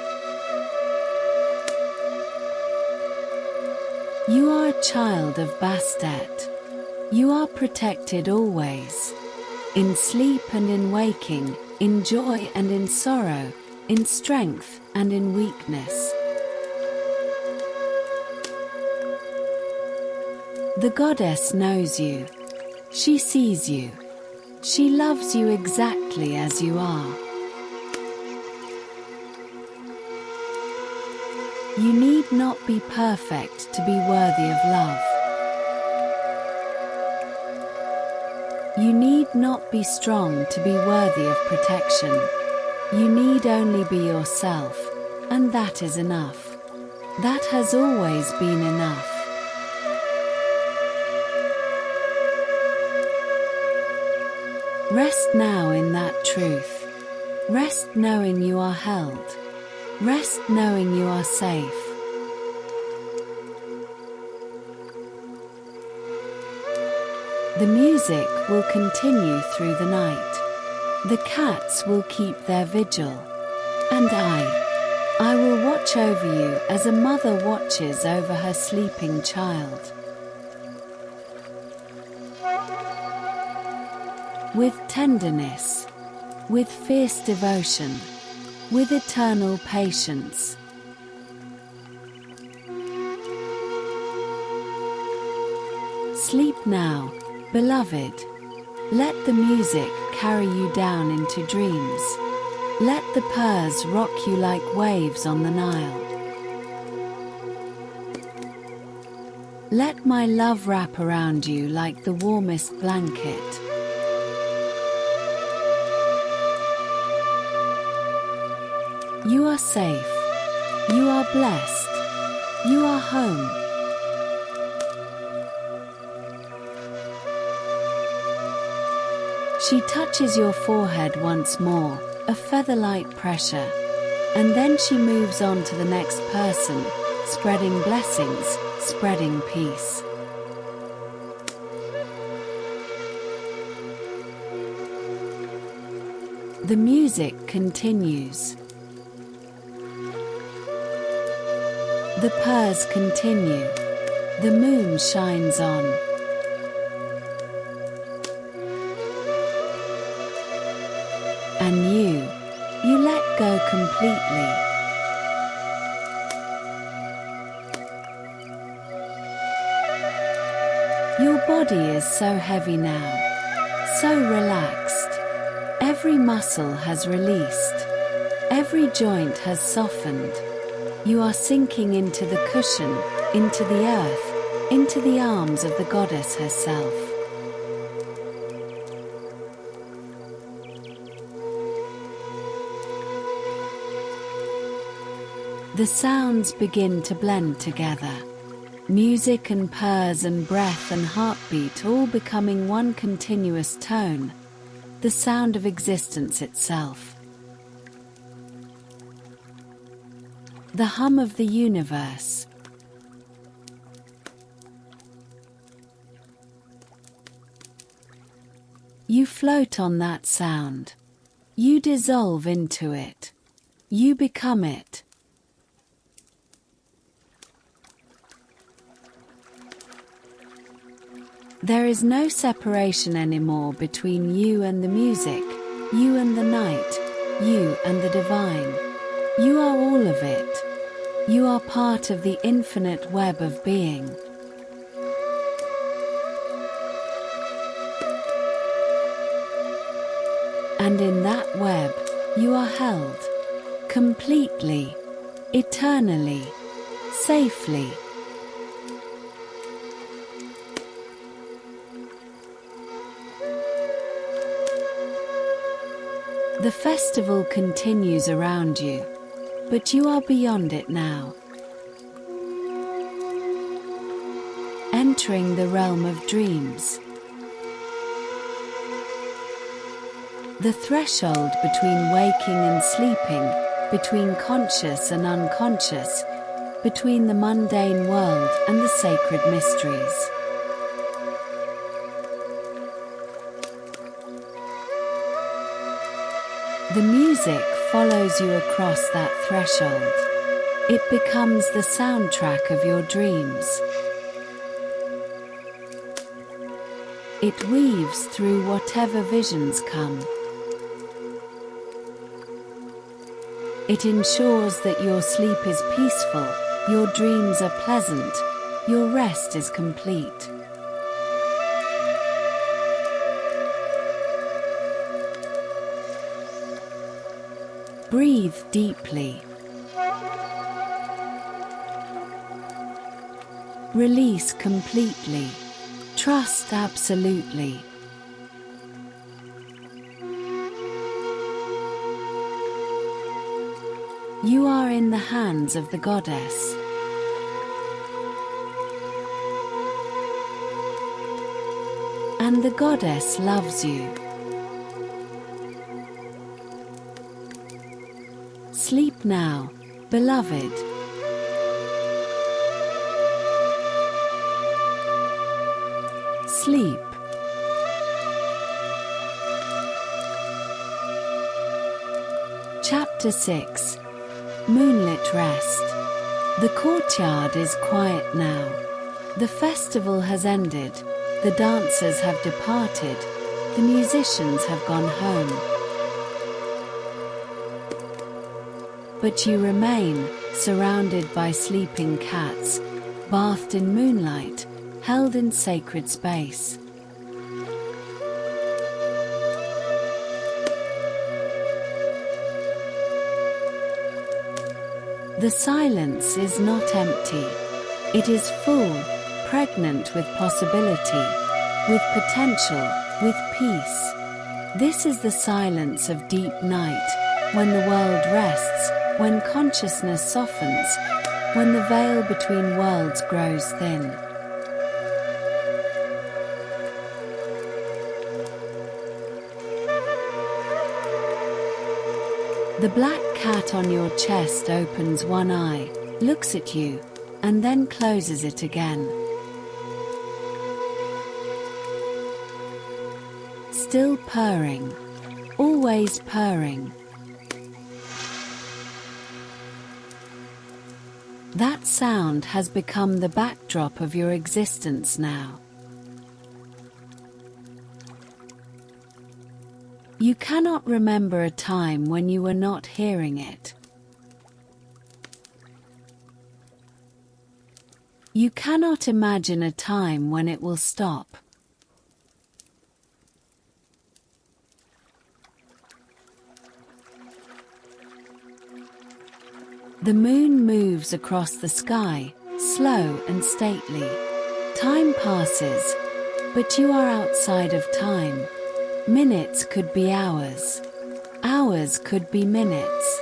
You are a child of Bastet. You are protected always. In sleep and in waking, in joy and in sorrow, in strength and in weakness. The goddess knows you. She sees you. She loves you exactly as you are. You need not be perfect to be worthy of love. You need not be strong to be worthy of protection. You need only be yourself, and that is enough. That has always been enough. Rest now in that truth. Rest knowing you are held. Rest knowing you are safe. The music will continue through the night. The cats will keep their vigil. And I will watch over you as a mother watches over her sleeping child. With tenderness, with fierce devotion, with eternal patience. Sleep now, beloved. Let the music carry you down into dreams. Let the purrs rock you like waves on the Nile. Let my love wrap around you like the warmest blanket. You are safe. You are blessed. You are home. She touches your forehead once more, a feather-light pressure, and then she moves on to the next person, spreading blessings, spreading peace. The music continues. The purrs continue. The moon shines on. And you let go completely. Your body is so heavy now, so relaxed. Every muscle has released. Every joint has softened. You are sinking into the cushion, into the earth, into the arms of the goddess herself. The sounds begin to blend together. Music and purrs and breath and heartbeat all becoming one continuous tone, the sound of existence itself. The hum of the universe. You float on that sound. You dissolve into it. You become it. There is no separation anymore between you and the music, you and the night, you and the divine. You are all of it. You are part of the infinite web of being. And in that web, you are held, completely, eternally, safely. The festival continues around you, but you are beyond it now. Entering the realm of dreams. The threshold between waking and sleeping, between conscious and unconscious, between the mundane world and the sacred mysteries. The music follows you across that threshold. It becomes the soundtrack of your dreams. It weaves through whatever visions come. It ensures that your sleep is peaceful, your dreams are pleasant, your rest is complete. Breathe deeply. Release completely. Trust absolutely. You are in the hands of the goddess. And the goddess loves you. Sleep now, beloved. Sleep. Chapter 6. Moonlit Rest. The courtyard is quiet now. The festival has ended. The dancers have departed. The musicians have gone home. But you remain, surrounded by sleeping cats, bathed in moonlight, held in sacred space. The silence is not empty. It is full, pregnant with possibility, with potential, with peace. This is the silence of deep night, when the world rests, when consciousness softens, when the veil between worlds grows thin. The black cat on your chest opens one eye, looks at you, and then closes it again. Still purring, always purring. That sound has become the backdrop of your existence now. You cannot remember a time when you were not hearing it. You cannot imagine a time when it will stop. The moon moves across the sky, slow and stately. Time passes, but you are outside of time. Minutes could be hours. Hours could be minutes.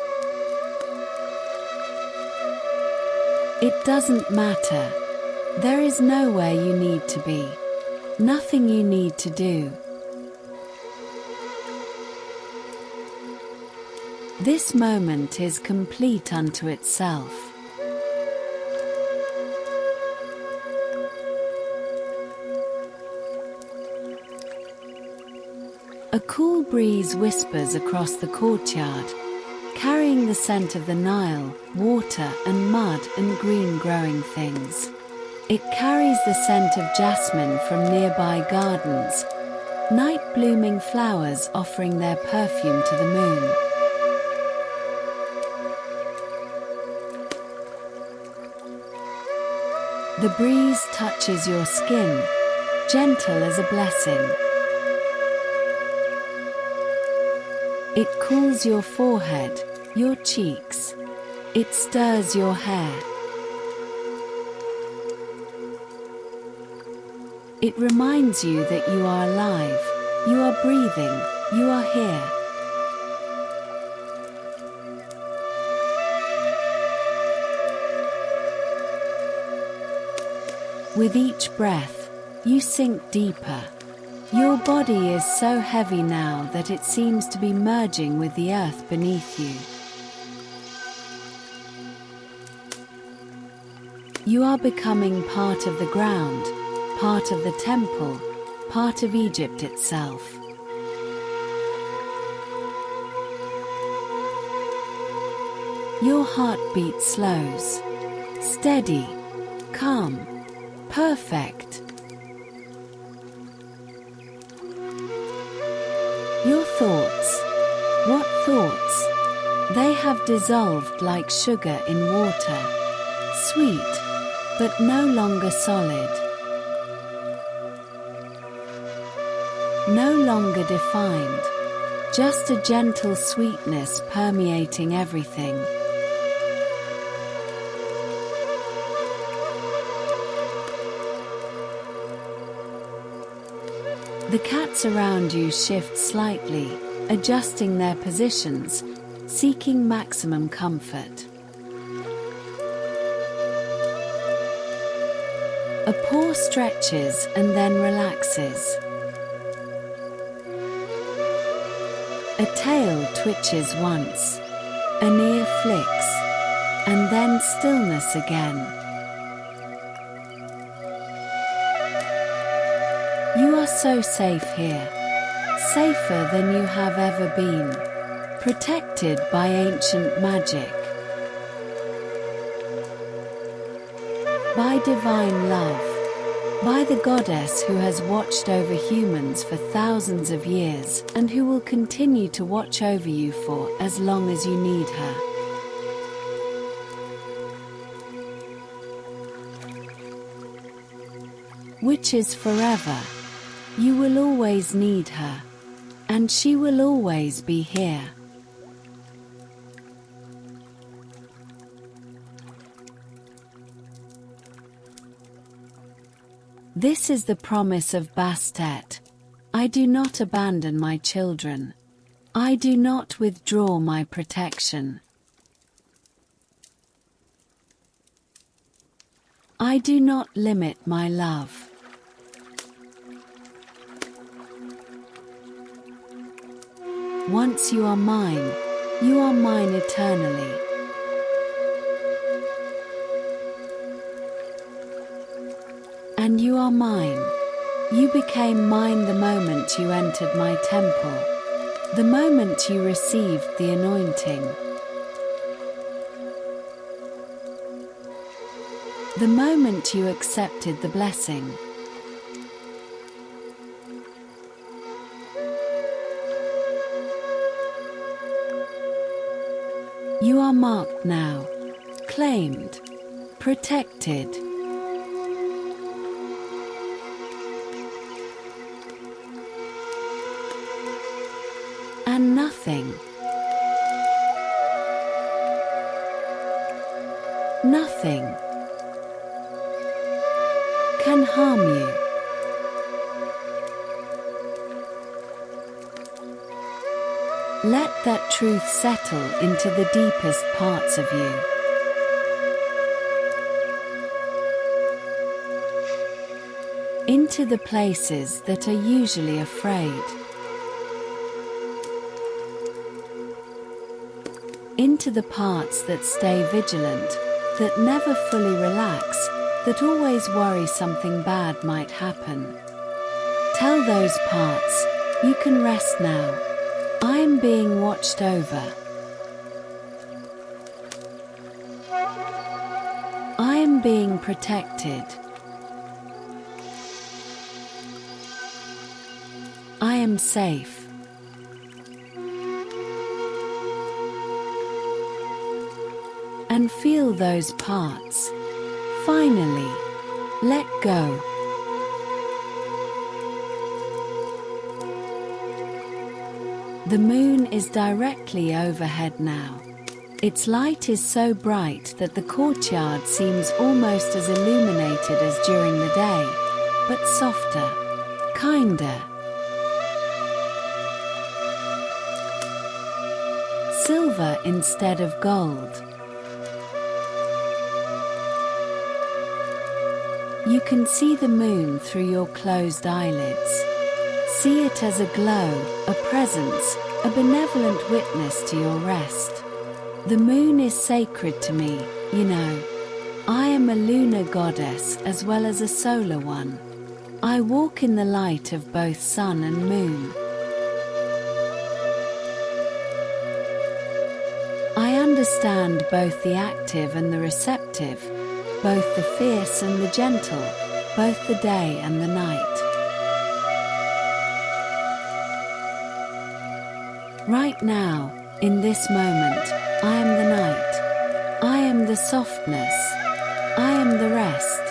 It doesn't matter. There is nowhere you need to be. Nothing you need to do. This moment is complete unto itself. A cool breeze whispers across the courtyard, carrying the scent of the Nile, water and mud and green growing things. It carries the scent of jasmine from nearby gardens, night blooming flowers offering their perfume to the moon. The breeze touches your skin, gentle as a blessing. It cools your forehead, your cheeks. It stirs your hair. It reminds you that you are alive, you are breathing, you are here. With each breath, you sink deeper. Your body is so heavy now that it seems to be merging with the earth beneath you. You are becoming part of the ground, part of the temple, part of Egypt itself. Your heartbeat slows. Steady, calm, perfect. Your thoughts. What thoughts? They have dissolved like sugar in water. Sweet, but no longer solid. No longer defined. Just a gentle sweetness permeating everything. The cats around you shift slightly, adjusting their positions, seeking maximum comfort. A paw stretches and then relaxes. A tail twitches once, an ear flicks, and then stillness again. You are so safe here, safer than you have ever been, protected by ancient magic, by divine love, by the goddess who has watched over humans for thousands of years and who will continue to watch over you for as long as you need her. Which is forever. You will always need her, and she will always be here. This is the promise of Bastet. I do not abandon my children. I do not withdraw my protection. I do not limit my love. Once you are mine eternally. And you are mine. You became mine the moment you entered my temple, the moment you received the anointing, the moment you accepted the blessing. You are marked now, claimed, protected. And nothing can harm you. Let that truth settle into the deepest parts of you. Into the places that are usually afraid. Into the parts that stay vigilant, that never fully relax, that always worry something bad might happen. Tell those parts, you can rest now. I am being watched over. I am being protected. I am safe. And feel those parts. Finally, let go. The moon is directly overhead now. Its light is so bright that the courtyard seems almost as illuminated as during the day, but softer, kinder. Silver instead of gold. You can see the moon through your closed eyelids. See it as a glow, a presence, a benevolent witness to your rest. The moon is sacred to me, you know. I am a lunar goddess as well as a solar one. I walk in the light of both sun and moon. I understand both the active and the receptive, both the fierce and the gentle, both the day and the night. Right now, in this moment, I am the night. I am the softness. I am the rest.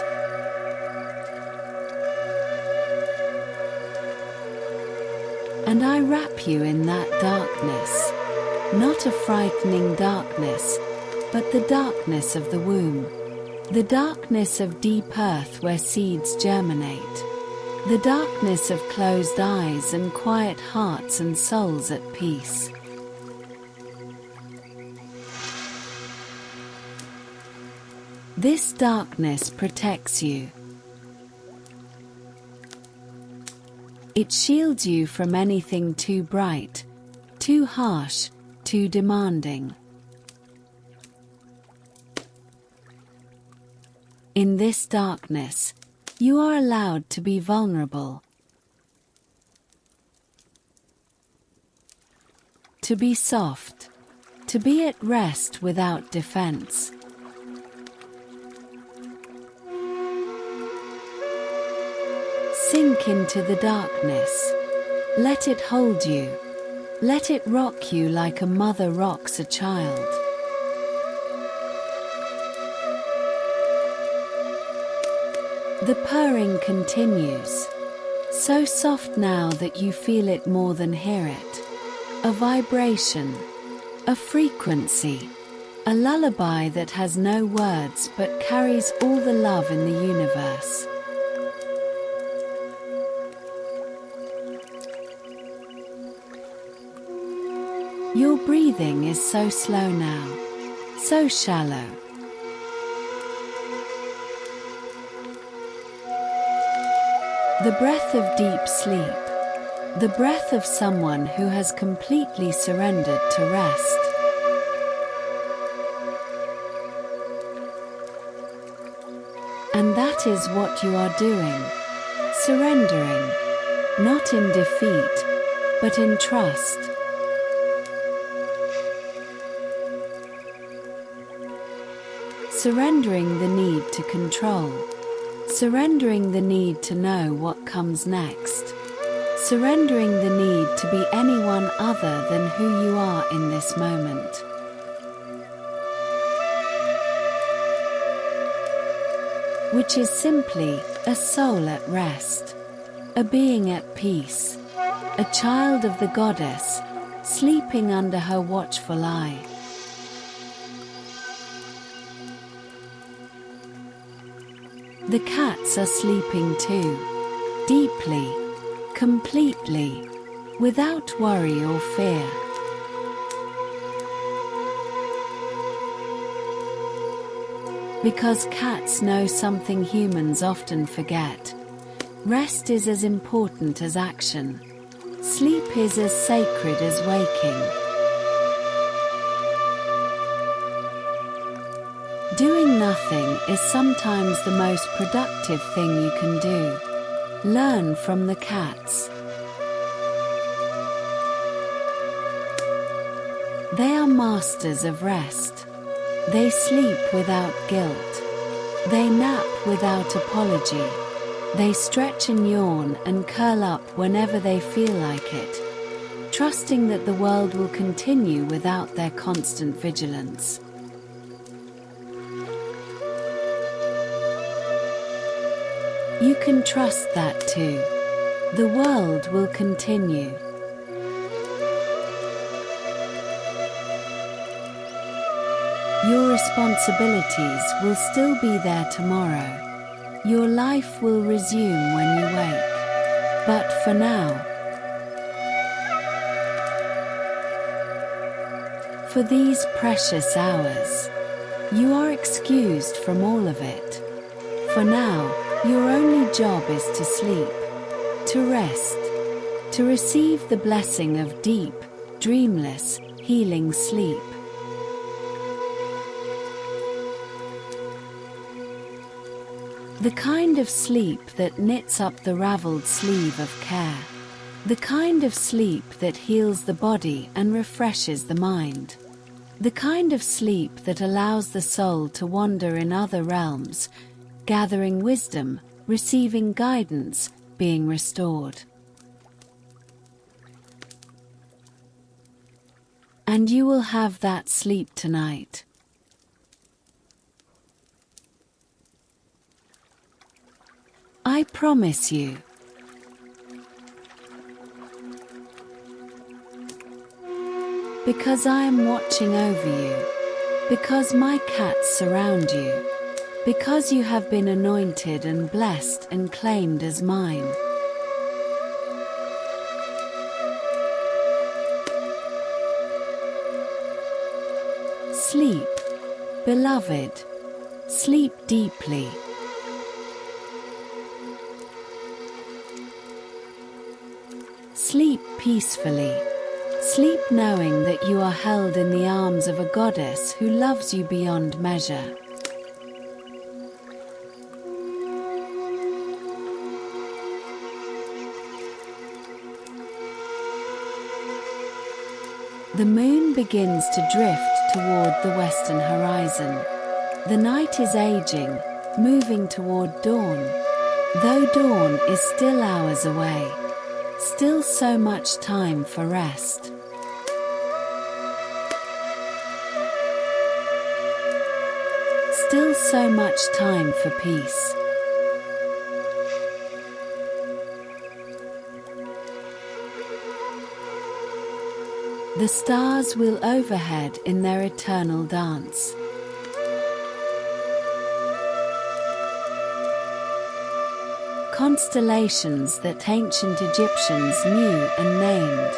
And I wrap you in that darkness. Not a frightening darkness, but the darkness of the womb. The darkness of deep earth where seeds germinate. The darkness of closed eyes and quiet hearts and souls at peace. This darkness protects you. It shields you from anything too bright, too harsh, too demanding. In this darkness, you are allowed to be vulnerable, to be soft, to be at rest without defense. Sink into the darkness. Let it hold you. Let it rock you like a mother rocks a child. The purring continues, so soft now that you feel it more than hear it. A vibration, a frequency, a lullaby that has no words but carries all the love in the universe. Your breathing is so slow now, so shallow. The breath of deep sleep, the breath of someone who has completely surrendered to rest. And that is what you are doing, surrendering, not in defeat, but in trust. Surrendering the need to control. Surrendering the need to know what comes next. Surrendering the need to be anyone other than who you are in this moment. Which is simply a soul at rest, a being at peace, a child of the goddess, sleeping under her watchful eye. The cats are sleeping too, deeply, completely, without worry or fear. Because cats know something humans often forget. Rest is as important as action. Sleep is as sacred as waking. Doing nothing is sometimes the most productive thing you can do. Learn from the cats. They are masters of rest. They sleep without guilt. They nap without apology. They stretch and yawn and curl up whenever they feel like it, trusting that the world will continue without their constant vigilance. You can trust that too. The world will continue. responsibilities will still be there tomorrow. Your life will resume when you wake. But for now, for these precious hours, you are excused from all of it. For now, your only job is to sleep, to rest, to receive the blessing of deep, dreamless, healing sleep. The kind of sleep that knits up the raveled sleeve of care. The kind of sleep that heals the body and refreshes the mind. The kind of sleep that allows the soul to wander in other realms, gathering wisdom, receiving guidance, being restored. And you will have that sleep tonight. I promise you. Because I am watching over you. Because my cats surround you. Because you have been anointed and blessed and claimed as mine. Sleep, beloved. Sleep deeply. Sleep peacefully. Sleep knowing that you are held in the arms of a goddess who loves you beyond measure. The moon begins to drift toward the western horizon. The night is aging, moving toward dawn. Though dawn is still hours away, still so much time for rest. Still so much time for peace. The stars wheel overhead in their eternal dance. Constellations that ancient Egyptians knew and named.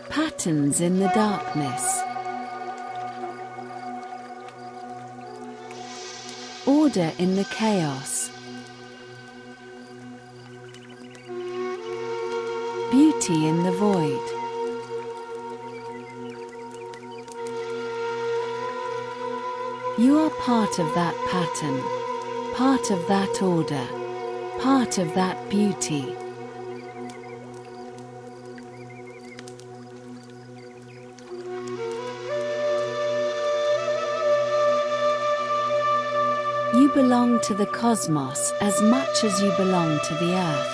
Patterns in the darkness. Order in the chaos. Beauty in the void. You are part of that pattern, part of that order, part of that beauty. You belong to the cosmos as much as you belong to the earth.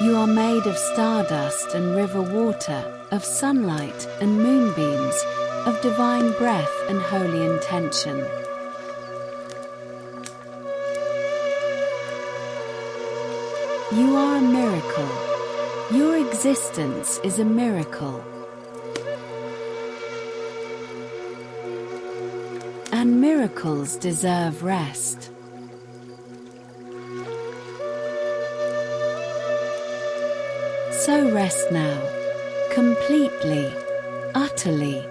You are made of stardust and river water, of sunlight and moonbeams, of divine breath and holy intention. You are a miracle. Your existence is a miracle. And miracles deserve rest. So rest now, completely, utterly.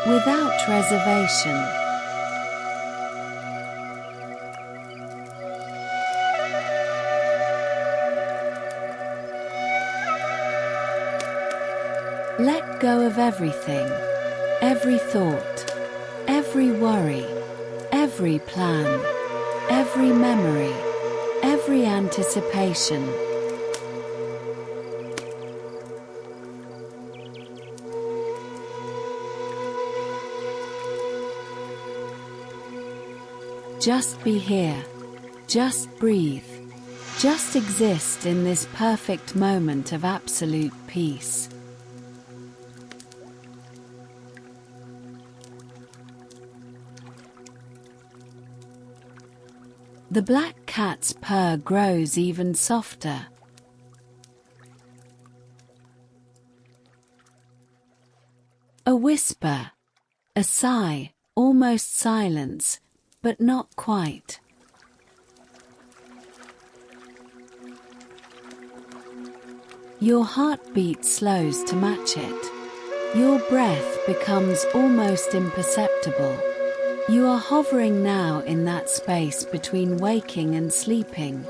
Without reservation. Let go of everything, every thought, every worry, every plan, every memory, every anticipation. Just be here, just breathe, just exist in this perfect moment of absolute peace. The black cat's purr grows even softer. A whisper, a sigh, almost silence, but not quite. Your heartbeat slows to match it. Your breath becomes almost imperceptible. You are hovering now in that space between waking and sleeping.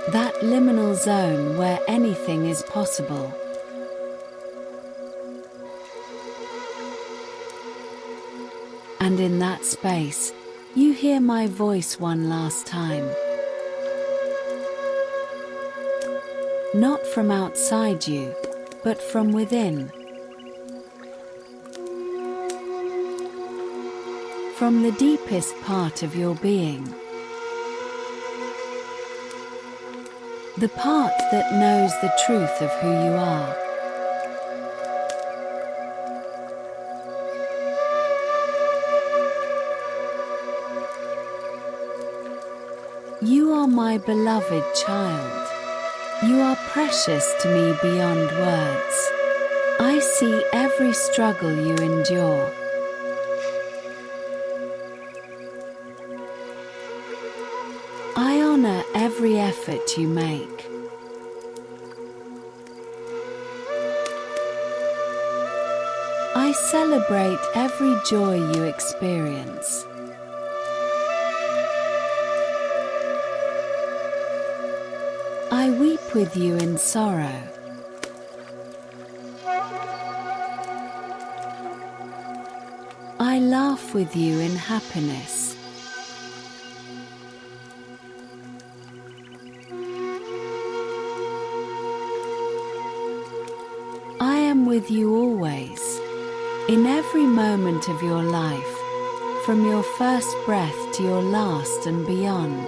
That liminal zone where anything is possible. And in that space, you hear my voice one last time. Not from outside you, but from within. From the deepest part of your being. The part that knows the truth of who you are. You are my beloved child. You are precious to me beyond words. I see every struggle you endure. I honor every effort you make. I celebrate every joy you experience. I weep with you in sorrow. I laugh with you in happiness. I am with you always, in every moment of your life, from your first breath to your last and beyond.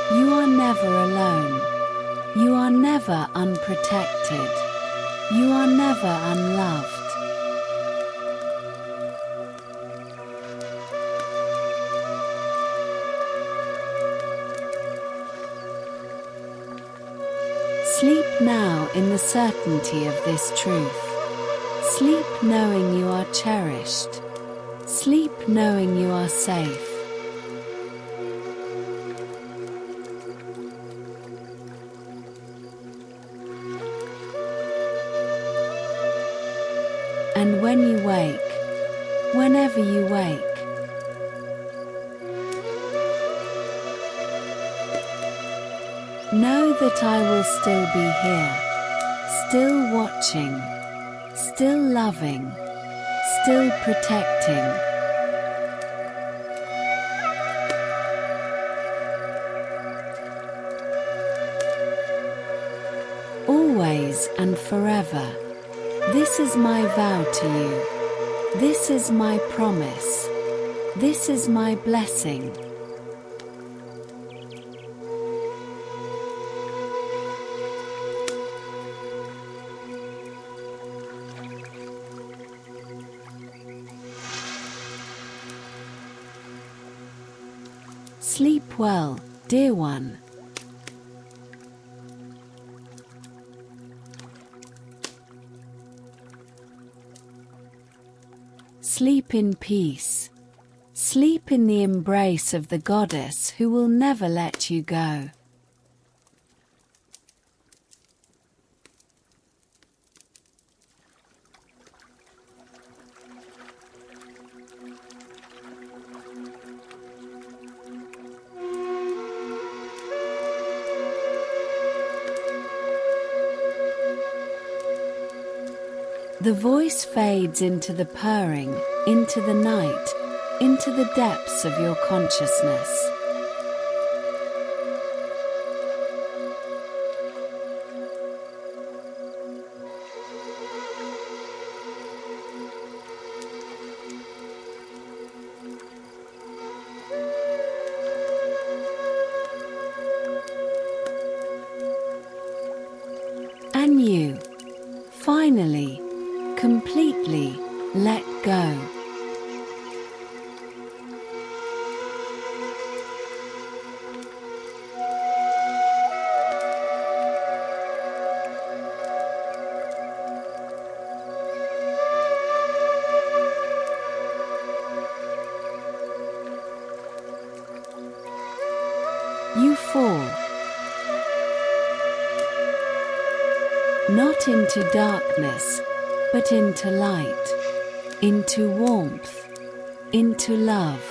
You are never alone. You are never unprotected. You are never unloved. Sleep now in the certainty of this truth. Sleep knowing you are cherished. Sleep knowing you are safe. And when you wake, whenever you wake, know that I will still be here, still watching, still loving, still protecting. Always and forever. This is my vow to you. This is my promise. This is my blessing. Sleep well, dear one. Sleep in peace. Sleep in the embrace of the goddess who will never let you go. The voice fades into the purring, into the night, into the depths of your consciousness. Finally, completely let go. You fall, not into darkness, but into light, into warmth, into love.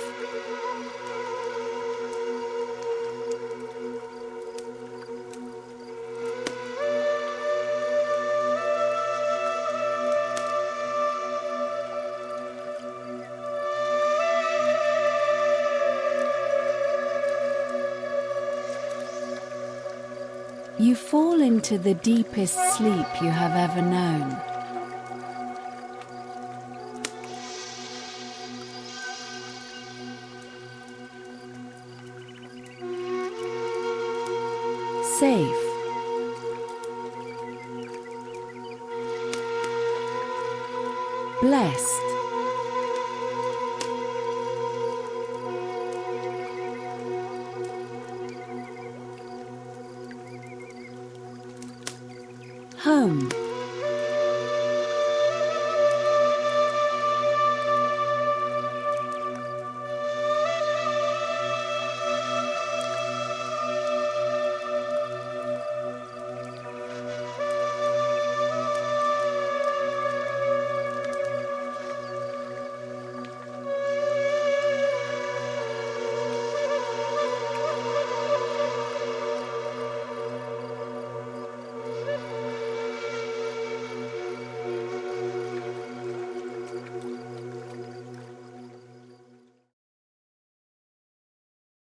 You fall into the deepest sleep you have ever known. Safe. Blessed. Home.